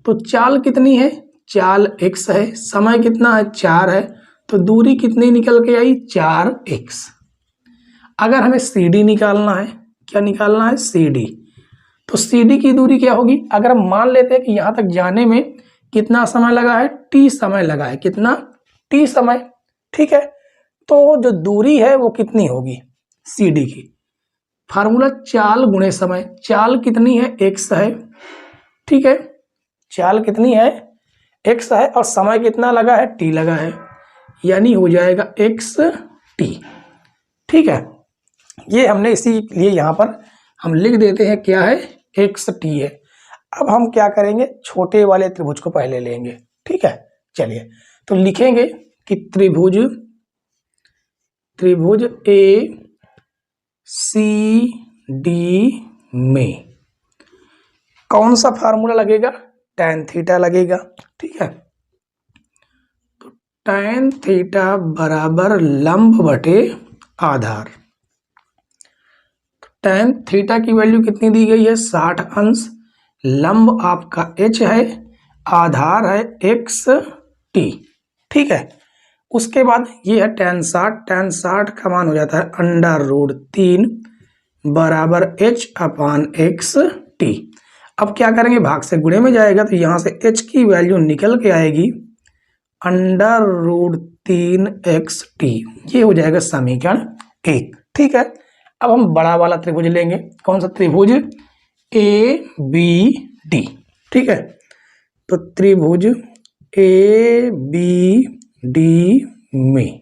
तो चाल कितनी है, चाल x है, समय कितना है, 4 है, तो दूरी कितनी निकल के आई, 4x। अगर हमें CD निकालना है, क्या निकालना है, CD, तो CD की दूरी क्या होगी, अगर हम मान लेते हैं कि यहां तक जाने में कितना समय लगा है, t समय लगा है, कितना, t समय। ठीक है, तो जो दूरी है वो कितनी होगी, CD की, फार्मूला चाल गुणे समय, चाल कितनी है, x है। ठीक है, चाल कितनी है, x है, और समय कितना लगा है, t लगा है, यानी हो जाएगा xt। ठीक है, ये हमने इसीलिए यहाँ पर हम लिख देते हैं, क्या है, xt है। अब हम क्या करेंगे, छोटे वाले त्रिभुज को पहले लेंगे। ठीक है, चलिए तो लिखेंगे कि त्रिभुज ACD में कौन सा फार्मूला लगेगा, tan थीटा लगेगा। ठीक है, तो tan थीटा बराबर लंब बटे आधार। tan थीटा की वैल्यू कितनी दी गई है, 60 अंश, लंब आपका h है, आधार है xt। ठीक है, उसके बाद ये है tan 60 का मान हो जाता है √3 बराबर h/xt। अब क्या करेंगे, भाग से गुणे में जाएगा, तो यहां से h की वैल्यू निकल के आएगी √3xt, ये हो जाएगा समीकरण 1। ठीक है, अब हम बड़ा वाला त्रिभुज लेंगे, कौन सा त्रिभुज, ABD। ठीक है, तो त्रिभुज ABD में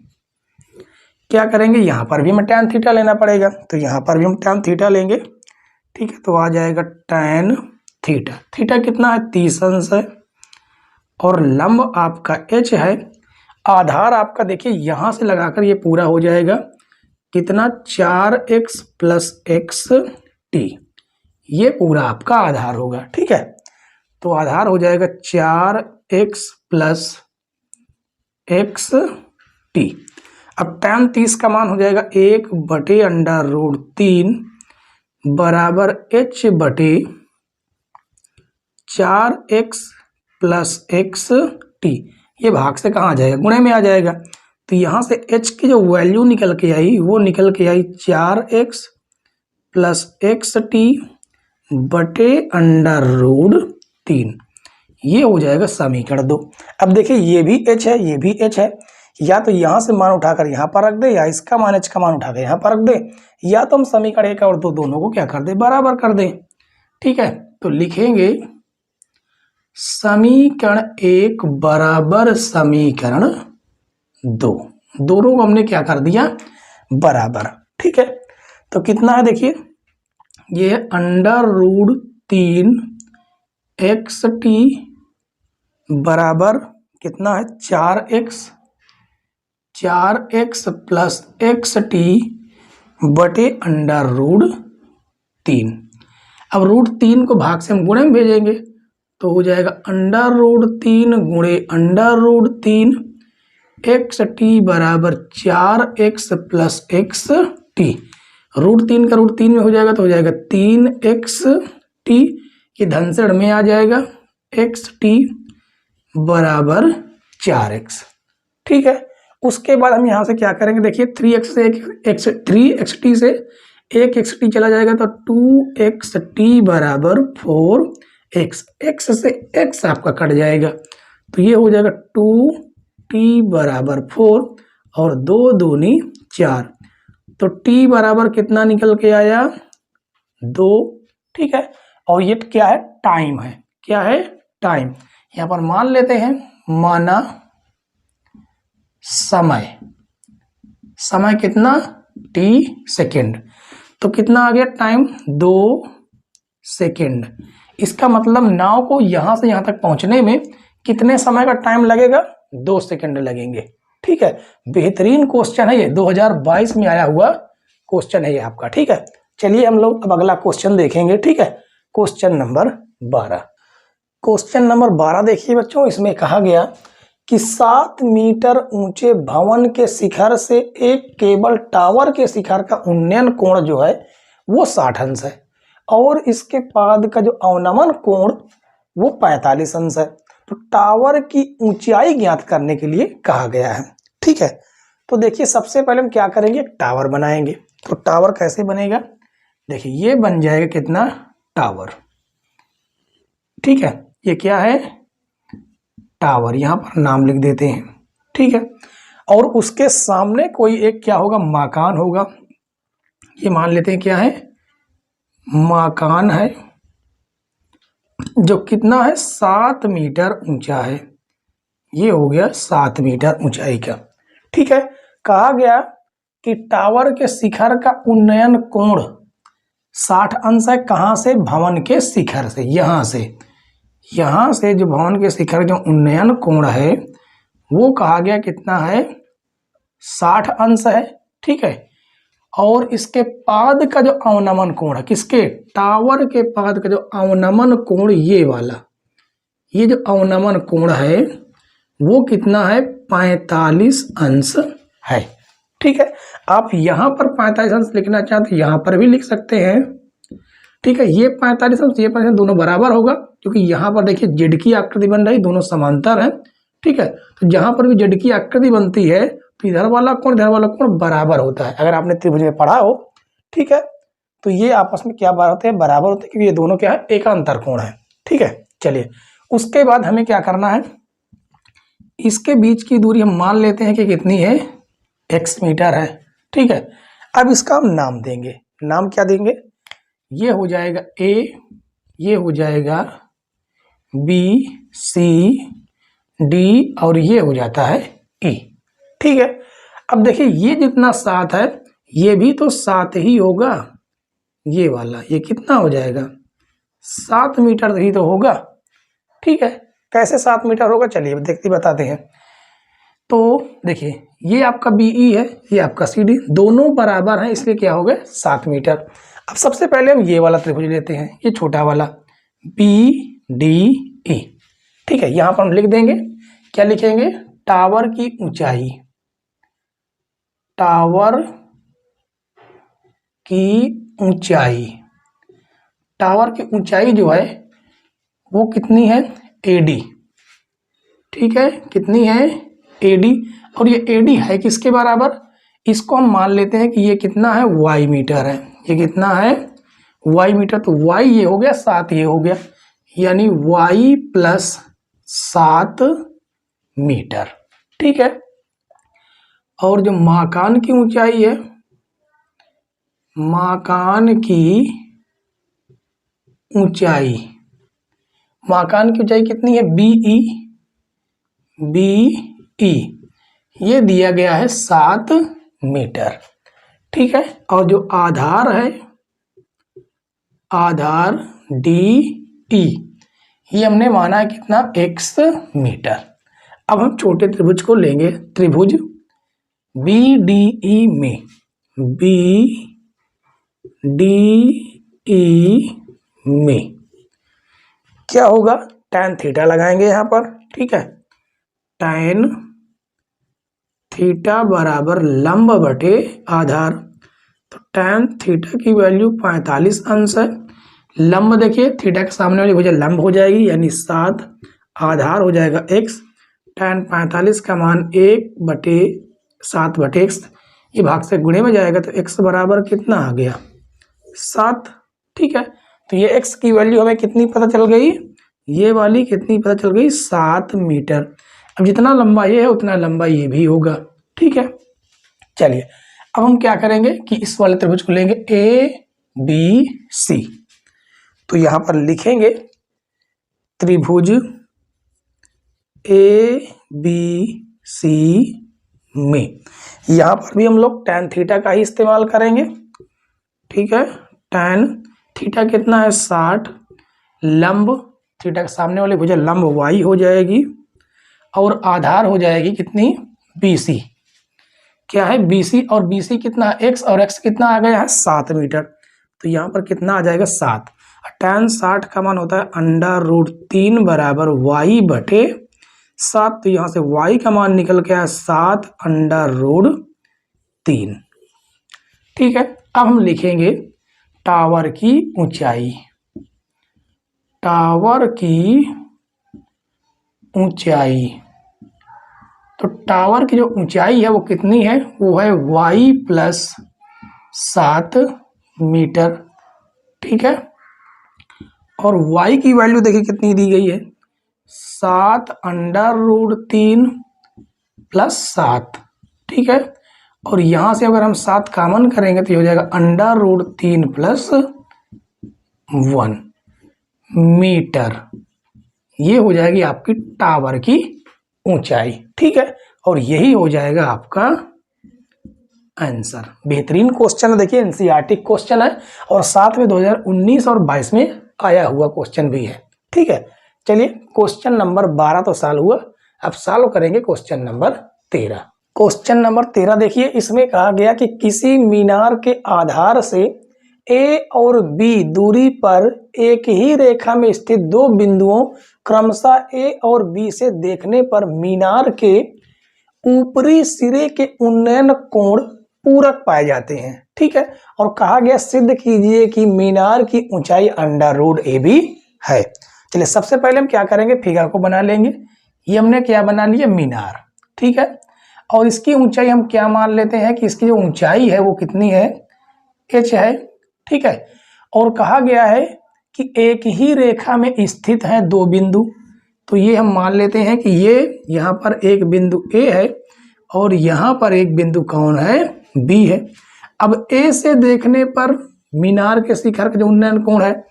क्या करेंगे, यहां पर भी हमें tan थीटा लेना पड़ेगा, तो यहां पर भी हम tan थीटा लेंगे। ठीक है, तो आ जाएगा tan थीटा, थीटा कितना है, 30 अंश है, और लंब आपका h है। आधार आपका देखिए यहाँ से लगाकर ये पूरा हो जाएगा कितना 4x प्लस एक्स टी, ये पूरा आपका आधार होगा। ठीक है, तो आधार हो जाएगा 4x प्लस एक्स टी। अब tan 30 का मान हो जाएगा 1/√3 बराबर h बटे 4x प्लस एक्स टी। ये भाग से कहाँ आ जाएगा, गुणे में आ जाएगा। तो यहाँ से h की जो वैल्यू निकल के आई वो निकल के आई 4x प्लस एक्स टी बटे √3। ये हो जाएगा समीकरण 2। अब देखिए ये भी h है, ये भी h है, या तो यहाँ से मान उठाकर यहाँ पर रख दे, या इसका मान h का मान उठाकर यहाँ पर रख दे, या तो हम समीकरण 1 और 2 दोनों को क्या कर दे, बराबर कर दे। ठीक है, तो लिखेंगे समीकरण 1 बराबर समीकरण 2, दोनों को हमने क्या कर दिया, बराबर। ठीक है, तो कितना है देखिए, ये है √3 एक्स टी बराबर कितना है 4x प्लस एक्स टी बटे √3। अब √3 को भाग से हम गुणे में भेजेंगे तो हो जाएगा √3 गुणे √3 एक्स टी बराबर 4x प्लस एक्स टी। √3 का √3 में हो जाएगा तो हो जाएगा 3x टी, ये धन से ऋण में आ जाएगा, एक्स टी बराबर 4x। ठीक है, उसके बाद हम यहाँ से क्या करेंगे देखिए 3x से 3xt से 1xt चला जाएगा तो 2xt बराबर 4x, x से x आपका कट जाएगा तो ये हो जाएगा 2t बराबर 4 और 2 दूनी 4, तो t बराबर कितना निकल के आया 2। ठीक है, और ये क्या है, टाइम है, क्या है, टाइम। यहाँ पर मान लेते हैं, माना समय, समय कितना t सेकेंड, तो कितना आ गया टाइम 2 सेकेंड। इसका मतलब नाव को यहाँ से यहाँ तक पहुँचने में कितने समय का टाइम लगेगा, 2 सेकेंड लगेंगे। ठीक है, बेहतरीन क्वेश्चन है ये, 2022 में आया हुआ क्वेश्चन है ये आपका। ठीक है, चलिए हम लोग अब अगला क्वेश्चन देखेंगे। ठीक है, क्वेश्चन नंबर 12। क्वेश्चन नंबर 12 देखिए बच्चों, इसमें कहा गया कि 7 मीटर ऊंचे भवन के शिखर से एक केबल टावर के शिखर का उन्नयन कोण जो है वो 60 अंश है और इसके पाद का जो अवनमन कोण वो 45 अंश है। तो टावर की ऊंचाई ज्ञात करने के लिए कहा गया है। ठीक है, तो देखिए सबसे पहले हम क्या करेंगे, एक टावर बनाएंगे। तो टावर कैसे बनेगा, देखिए ये बन जाएगा कितना, टावर। ठीक है, ये क्या है, टावर, यहां पर नाम लिख देते हैं। ठीक है, और उसके सामने कोई एक क्या होगा, मकान होगा, ये मान लेते हैं क्या है, मकान है, जो कितना है 7 मीटर ऊंचा है। ये हो गया 7 मीटर ऊंचाई का। ठीक है, कहा गया कि टावर के शिखर का उन्नयन कोण 60 अंश है, कहां से, भवन के शिखर से, यहां से जो भवन के शिखर जो उन्नयन कोण है वो कहा गया कितना है, 60 अंश है। ठीक है, और इसके पाद का जो अवनमन कोण है, किसके, टावर के पाद का जो अवनमन कोण, ये वाला, ये जो अवनमन कोण है वो कितना है, 45 अंश है। ठीक है, आप यहां पर 45 अंश लिखना चाहते यहां पर भी लिख सकते हैं। ठीक है, ये 45 अंश, ये 45 दोनों बराबर होगा, क्योंकि यहाँ पर देखिए जेड की आकृति बन रही, दोनों समांतर है। ठीक है, तो जहां पर भी जेड की आकृति बनती है तो इधर वाला कोण बराबर होता है, अगर आपने त्रिभुज में पढ़ा हो। ठीक है, तो ये आपस में क्या होते हैं, बराबर होते हैं, क्योंकि ये दोनों क्या है, एकांतर कोण है। ठीक है, चलिए उसके बाद हमें क्या करना है, इसके बीच की दूरी हम मान लेते हैं कि कितनी है, x मीटर है। ठीक है, अब इसका हम नाम देंगे, नाम क्या देंगे, ये हो जाएगा a, ये हो जाएगा b, c, d और ये हो जाता है e। ठीक है, अब देखिए ये जितना 7 है ये भी तो 7 ही होगा, ये वाला ये कितना हो जाएगा, 7 मीटर ही तो होगा। ठीक है, कैसे 7 मीटर होगा, चलिए देखते बताते हैं। तो देखिए ये आपका BE है, ये आपका CD, दोनों बराबर हैं इसलिए क्या हो गए 7 मीटर। अब सबसे पहले हम ये वाला त्रिभुज लेते हैं, ये छोटा वाला BDE, ठीक है। यहाँ पर हम लिख देंगे, क्या लिखेंगे, टावर की ऊंचाई, टावर की ऊंचाई, टावर की ऊंचाई जो है वो कितनी है, AD, ठीक है, कितनी है AD। और ये AD है किसके बराबर, इसको हम मान लेते हैं कि ये कितना है, Y मीटर है, ये कितना है Y मीटर। तो Y ये हो गया 7, ये हो गया, यानी Y प्लस 7 मीटर, ठीक है। और जो मकान की ऊंचाई है, मकान की ऊंचाई, मकान की ऊंचाई कितनी है, BE, ये दिया गया है 7 मीटर, ठीक है। और जो आधार है, आधार DE, ये हमने माना है कितना, X मीटर। अब हम छोटे त्रिभुज को लेंगे, त्रिभुज BDE में, BDE में क्या होगा, tan थीटा लगाएंगे यहाँ पर, ठीक है। tan थीटा बराबर लंब बटे आधार, तो tan थीटा की वैल्यू 45 अंश है। लंब देखिए थीटा के सामने वाली भुजा लंब हो जाएगी, यानी 7, आधार हो जाएगा x, tan 45 का मान 1/7/x, ये भाग से गुणे में जाएगा तो x बराबर कितना आ गया, 7, ठीक है। तो ये x की वैल्यू हमें कितनी पता चल गई, ये वाली कितनी पता चल गई, 7 मीटर। अब जितना लंबा ये है उतना लंबा ये भी होगा, ठीक है। चलिए अब हम क्या करेंगे कि इस वाले त्रिभुज को लेंगे ABC, तो यहाँ पर लिखेंगे त्रिभुज ABC में, यहाँ पर भी हम लोग tan थीटा का ही इस्तेमाल करेंगे, ठीक है। tan थीटा कितना है, 60, लंब थीटा के सामने वाली भुजा लंब Y हो जाएगी, और आधार हो जाएगी कितनी, BC, क्या है BC, और BC कितना है X, और X कितना आ गया है 7 मीटर, तो यहाँ पर कितना आ जाएगा 7। tan 60 का मान होता है √3 बराबर Y बटे 7, तो यहाँ से Y का मान निकल के आया 7 √3, ठीक है। अब हम लिखेंगे टावर की ऊंचाई, टावर की ऊंचाई, तो टावर की जो ऊंचाई है वो कितनी है, वो है Y प्लस 7 मीटर, ठीक है। और Y की वैल्यू देखिए कितनी दी गई है, 7 √3 प्लस 7, ठीक है। और यहाँ से अगर हम 7 कॉमन करेंगे तो ये हो जाएगा √3 प्लस 1 मीटर, ये हो जाएगी आपकी टावर की ऊंचाई, ठीक है। और यही हो जाएगा आपका आंसर। बेहतरीन क्वेश्चन है, देखिए NCERT क्वेश्चन है, और साथ में 2019 और 22 में आया हुआ क्वेश्चन भी है, ठीक है। चलिए क्वेश्चन नंबर 12 तो सॉल्व हुआ, अब सॉल्व करेंगे क्वेश्चन नंबर 13। क्वेश्चन नंबर 13 देखिए, इसमें कहा गया कि किसी मीनार के आधार से A और B दूरी पर एक ही रेखा में स्थित दो बिंदुओं क्रमशः A और B से देखने पर मीनार के ऊपरी सिरे के उन्नयन कोण पूरक पाए जाते हैं, ठीक है। और कहा गया सिद्ध कीजिए कि मीनार की ऊंचाई √AB है। चलिए सबसे पहले हम क्या करेंगे, फिगर को बना लेंगे। ये हमने क्या बना लिया, मीनार, ठीक है। और इसकी ऊंचाई हम क्या मान लेते हैं कि इसकी जो ऊंचाई है वो कितनी है, h है, ठीक है। और कहा गया है कि एक ही रेखा में स्थित है दो बिंदु, तो ये हम मान लेते हैं कि ये यहाँ पर एक बिंदु A है और यहाँ पर एक बिंदु कौन है, B है। अब A से देखने पर मीनार के शिखर का जो उन्नयन कोण है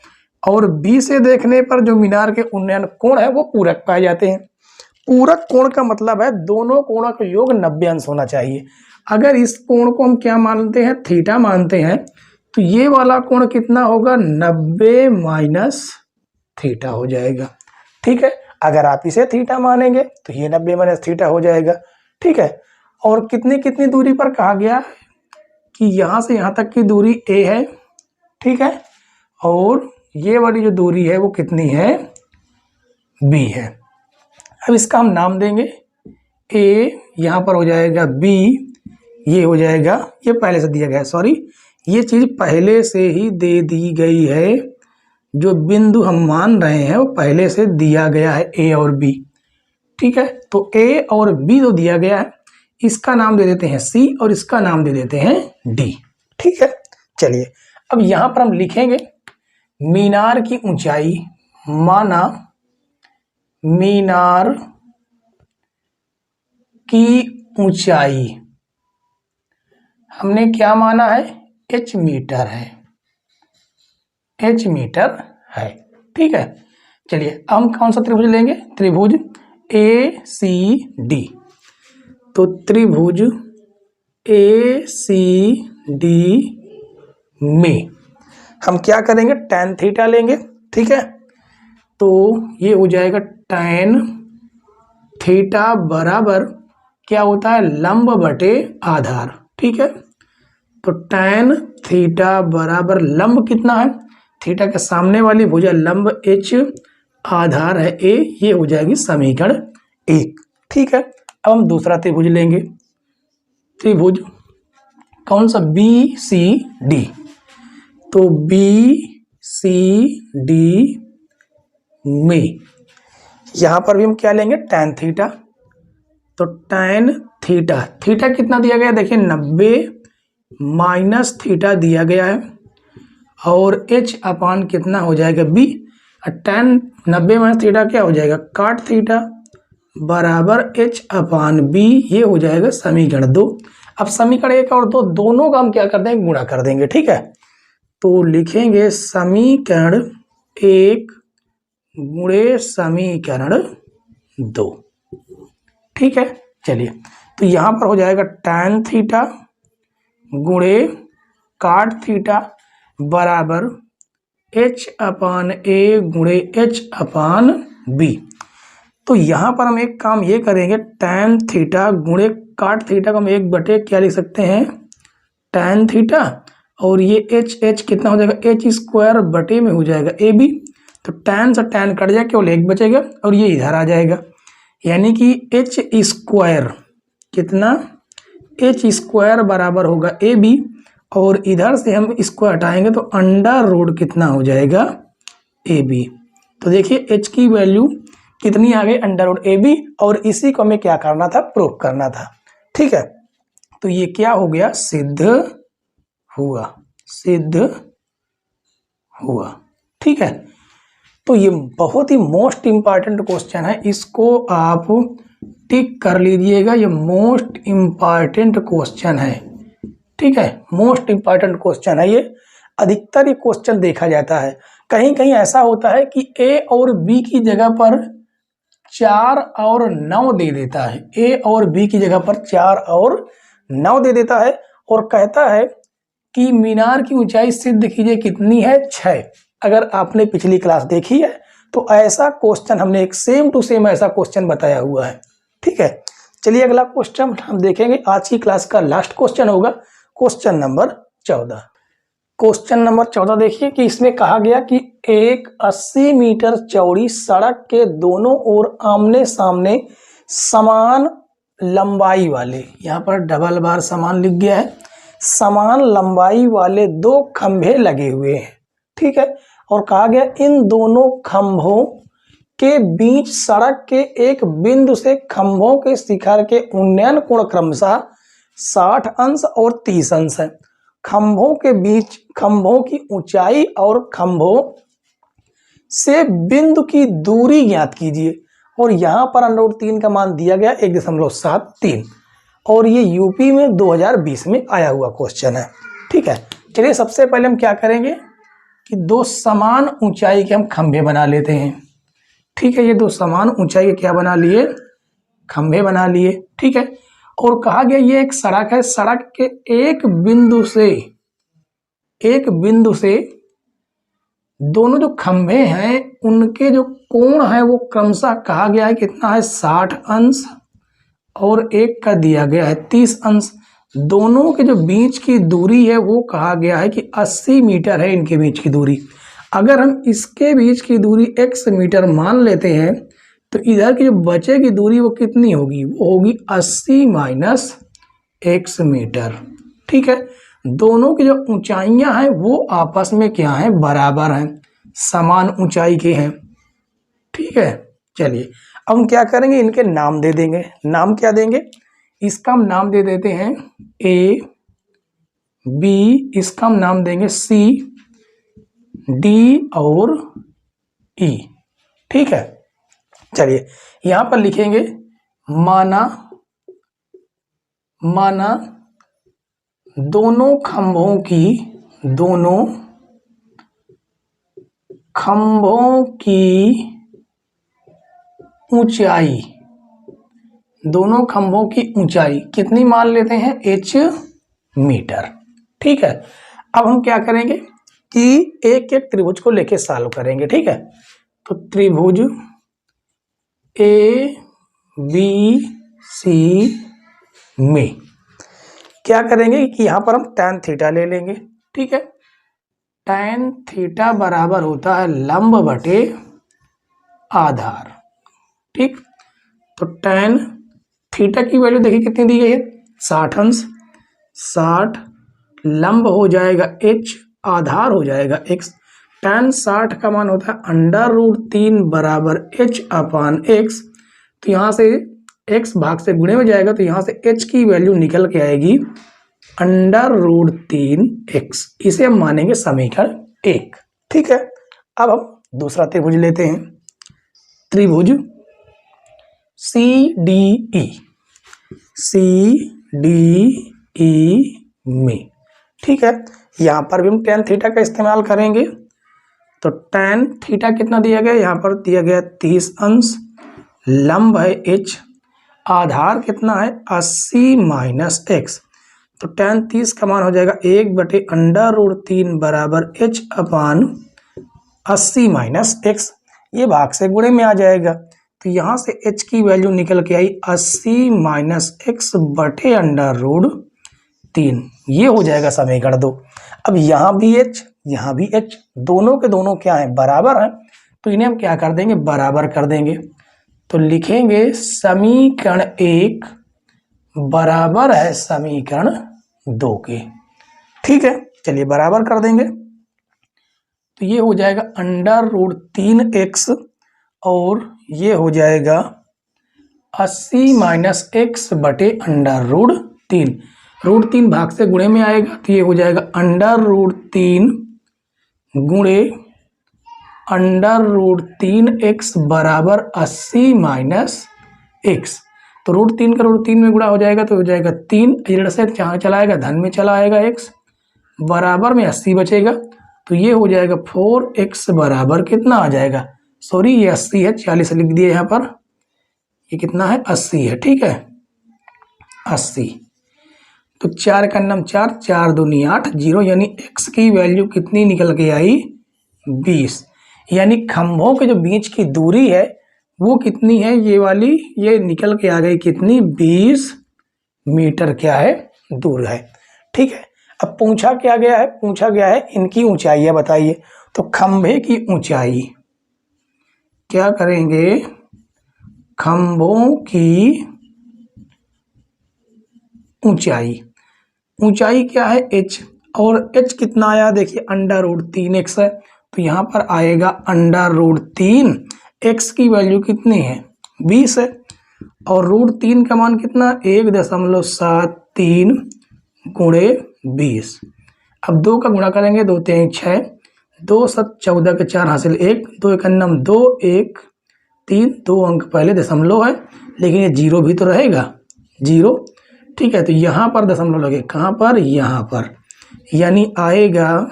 और B से देखने पर जो मीनार के उन्नयन कोण है वो पूरक पाए जाते हैं। पूरक कोण का मतलब है दोनों कोणों का योग 90 अंश होना चाहिए। अगर इस कोण को हम क्या मानते हैं, थीटा मानते हैं, तो ये वाला कोण कितना होगा, 90 माइनस थीटा हो जाएगा, ठीक है। अगर आप इसे थीटा मानेंगे तो ये 90 माइनस थीटा हो जाएगा। ठीक है, और कितनी कितनी दूरी पर कहा गया कि यहाँ से यहाँ तक की दूरी a है। ठीक है, और ये वाली जो दूरी है वो कितनी है, b है। अब इसका हम नाम देंगे a, यहाँ पर हो जाएगा b, ये हो जाएगा, ये पहले से दिया गया है, सॉरी ये चीज़ पहले से ही दे दी गई है। जो बिंदु हम मान रहे हैं वो पहले से दिया गया है a और b। ठीक है, तो a और b तो दिया गया है, इसका नाम दे देते हैं c और इसका नाम दे देते हैं d। ठीक है, चलिए अब यहां पर हम लिखेंगे मीनार की ऊंचाई, माना मीनार की ऊंचाई हमने क्या माना है, h मीटर है, h मीटर है। ठीक है, चलिए अब हम कौन सा त्रिभुज लेंगे, त्रिभुज ACD। तो त्रिभुज ACD में हम क्या करेंगे, tan थीटा लेंगे। ठीक है, तो ये हो जाएगा tan थीटा बराबर क्या होता है, लंब बटे आधार। ठीक है, तो tan थीटा बराबर लंब कितना है, थीटा के सामने वाली भुजा लंब h, आधार है a, ये हो जाएगी समीकरण 1। ठीक है, अब हम दूसरा त्रिभुज लेंगे, त्रिभुज कौन सा, BCD। तो BCD में यहां पर भी हम क्या लेंगे, tan थीटा। तो tan थीटा, थीटा कितना दिया गया देखिए 90 माइनस थीटा दिया गया है, और h अपान कितना हो जाएगा b, tan 90 माइनस थीटा क्या हो जाएगा, काट थीटा बराबर h अपान b, ये हो जाएगा समीकरण 2। अब समीकरण 1 और 2 दोनों का हम क्या कर देंगे, गुणा कर देंगे। ठीक है, तो लिखेंगे समीकरण 1 गुणे समीकरण 2। ठीक है, चलिए तो यहां पर हो जाएगा tan थीटा गुणे काट थीटा बराबर h अपान a गुणे h अपान b। तो यहां पर हम एक काम ये करेंगे, tan थीटा गुणे काट थीटा को हम 1 बटे क्या लिख सकते हैं, tan थीटा, और ये h कितना हो जाएगा, h स्क्वायर बटे में हो जाएगा ab। तो tan से tan कट जाए, केवल 1 बचेगा और ये इधर आ जाएगा, यानी कि h स्क्वायर कितना, h स्क्वायर बराबर होगा ab, और इधर से हम इसको हटाएंगे तो अंडर रूट कितना हो जाएगा, ab। तो देखिए h की वैल्यू कितनी आ गई, अंडर रूट ab, और इसी को हमें क्या करना था, प्रूफ करना था। ठीक है, तो ये क्या हो गया, सिद्ध हुआ, सिद्ध हुआ। ठीक है, तो ये बहुत ही मोस्ट इंपॉर्टेंट क्वेश्चन है, इसको आप टिक कर लीजिएगा, ये मोस्ट इंपॉर्टेंट क्वेश्चन है। ठीक है, मोस्ट इंपॉर्टेंट क्वेश्चन है ये। अधिकतर ये क्वेश्चन देखा जाता है, कहीं कहीं ऐसा होता है कि a और b की जगह पर 4 और 9 दे देता है, a और b की जगह पर 4 और 9 दे देता है, और कहता है कि मीनार की ऊंचाई सिद्ध कीजिए कितनी है, 6। अगर आपने पिछली क्लास देखी है तो ऐसा क्वेश्चन हमने एक सेम टू सेम ऐसा क्वेश्चन बताया हुआ है। ठीक है, चलिए अगला क्वेश्चन हम देखेंगे, आज की क्लास का लास्ट क्वेश्चन होगा क्वेश्चन नंबर 14। क्वेश्चन नंबर 14 देखिए कि इसमें कहा गया कि एक 80 मीटर चौड़ी सड़क के दोनों ओर आमने सामने समान लंबाई वाले, यहाँ पर डबल बार समान लिख गया है, समान लंबाई वाले 2 खंभे लगे हुए हैं। ठीक है, और कहा गया इन दोनों खंभों के बीच सड़क के एक बिंदु से खंभों के शिखर के उन्नयन कोण क्रमशः 60 अंश और 30 अंश है। खंभों के बीच खंभों की ऊंचाई और खंभों से बिंदु की दूरी ज्ञात कीजिए, और यहाँ पर √3 का मान दिया गया 1.73, और ये यूपी में 2020 में आया हुआ क्वेश्चन है। ठीक है, चलिए सबसे पहले हम क्या करेंगे कि 2 समान ऊंचाई के हम खंभे बना लेते हैं। ठीक है, ये 2 समान ऊंचाई के क्या बना लिए, खंभे बना लिए। ठीक है, और कहा गया ये एक सड़क है, सड़क के एक बिंदु से दोनों जो खंभे हैं उनके जो कोण है वो क्रमशः कहा गया है कितना है 60 अंश और एक का दिया गया है 30 अंश। दोनों के जो बीच की दूरी है वो कहा गया है कि 80 मीटर है इनके बीच की दूरी। अगर हम इसके बीच की दूरी x मीटर मान लेते हैं तो इधर की जो बचेगी दूरी वो कितनी होगी, वो होगी 80 माइनस x मीटर। ठीक है, दोनों की जो ऊंचाइयां हैं वो आपस में क्या है, बराबर हैं, समान ऊंचाई के हैं। ठीक है, चलिए अब हम क्या करेंगे, इनके नाम दे देंगे। नाम क्या देंगे, इसका हम नाम दे देते हैं ए बी, इसका हम नाम देंगे सी डी और ई। ठीक है, चलिए यहां पर लिखेंगे माना दोनों खंभों की ऊंचाई, दोनों खंभों की ऊंचाई कितनी मान लेते हैं, h मीटर। ठीक है, अब हम क्या करेंगे कि एक एक त्रिभुज को लेके सॉल्व करेंगे। ठीक है, तो त्रिभुज ए बी सी में क्या करेंगे कि यहां पर हम tan थीटा ले लेंगे। ठीक है, tan थीटा बराबर होता है लंब बटे आधार। ठीक, तो tan थीटा की वैल्यू देखिए कितनी दी गई है, 60 अंश, 60 लंब हो जाएगा h, आधार हो जाएगा x। tan 60 का मान होता है √3 बराबर h अपान x। तो यहाँ से x भाग से गुणे में जाएगा तो यहाँ से h की वैल्यू निकल के आएगी √3x। इसे हम मानेंगे समीकरण 1। ठीक है, अब हम दूसरा त्रिभुज लेते हैं, त्रिभुज सी डी ई में। ठीक है, यहां पर भी हम tan थीटा का इस्तेमाल करेंगे। तो tan थीटा कितना दिया गया, यहां पर दिया गया 30 अंश, लंब है h, आधार कितना है 80 माइनस x। तो tan 30 का मान हो जाएगा 1 बटे √3 बराबर h अपान 80 माइनस x। ये भाग से गुणे में आ जाएगा तो यहाँ से h की वैल्यू निकल के आई 80 माइनस x बटे √3। ये हो जाएगा समीकरण 2। अब यहाँ भी h यहाँ भी h, दोनों के दोनों क्या है, बराबर हैं, तो इन्हें हम क्या कर देंगे, बराबर कर देंगे। तो लिखेंगे समीकरण 1 बराबर है समीकरण 2 के। ठीक है, चलिए बराबर कर देंगे तो ये हो जाएगा √3x और ये हो जाएगा 80 माइनस x बटे √3। √3 भाग से गुणे में आएगा तो ये हो जाएगा √3 गुणे √3x बराबर 80 माइनस x। तो √3 का √3 में गुणा हो जाएगा तो हो जाएगा 3, ऋण से जहाँ चला आएगा धन में चला आएगा x, बराबर में 80 बचेगा तो ये हो जाएगा 4x बराबर कितना आ जाएगा, सॉरी ये 80 है, 40 लिख दिए यहाँ पर, ये कितना है 80 है। ठीक है, 80, तो 4 का नाम 4, 4 दूनी 8, 0, यानी x की वैल्यू कितनी निकल के आई 20। यानी खंभों के जो बीच की दूरी है वो कितनी है, ये वाली, ये निकल के आ गई कितनी, 20 मीटर क्या है, दूर है। ठीक है, अब पूछा क्या गया है, पूछा गया है इनकी ऊंचाइयां बताइए। तो खंभे की ऊंचाई क्या करेंगे, खंभों की ऊंचाई क्या है h, और h कितना आया देखिए √3x है, तो यहाँ पर आएगा √3, x की वैल्यू कितनी है 20 है, और √3 का मान कितना 1.73 गुणे 20। अब 2 का गुणा करेंगे, 2 3 6, 2 7 14 के 4 हासिल 1, 2 1 2 1 3, 2 अंक पहले दशमलव है लेकिन ये 0 भी तो रहेगा, 0। ठीक है, तो यहाँ पर दशमलव लगे, कहाँ पर, यहाँ पर, यानी आएगा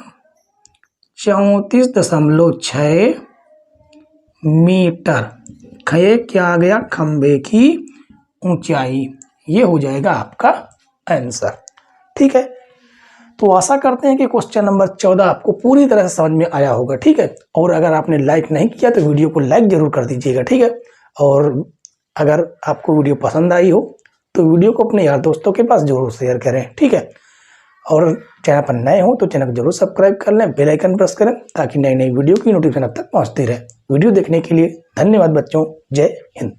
34.6 मीटर। ये क्या आ गया, खंभे की ऊंचाई। ये हो जाएगा आपका आंसर। ठीक है, तो आशा करते हैं कि क्वेश्चन नंबर 14 आपको पूरी तरह से समझ में आया होगा, ठीक है। और अगर आपने लाइक नहीं किया तो वीडियो को लाइक जरूर कर दीजिएगा, ठीक है। और अगर आपको वीडियो पसंद आई हो तो वीडियो को अपने यार दोस्तों के पास जरूर शेयर करें, ठीक है। और चैनल पर नए हो तो चैनल को जरूर सब्सक्राइब कर लें, बेल आइकन प्रेस करें ताकि नई नई वीडियो की नोटिफिकेशन अब तक पहुंचती रहे। वीडियो देखने के लिए धन्यवाद बच्चों। जय हिंद।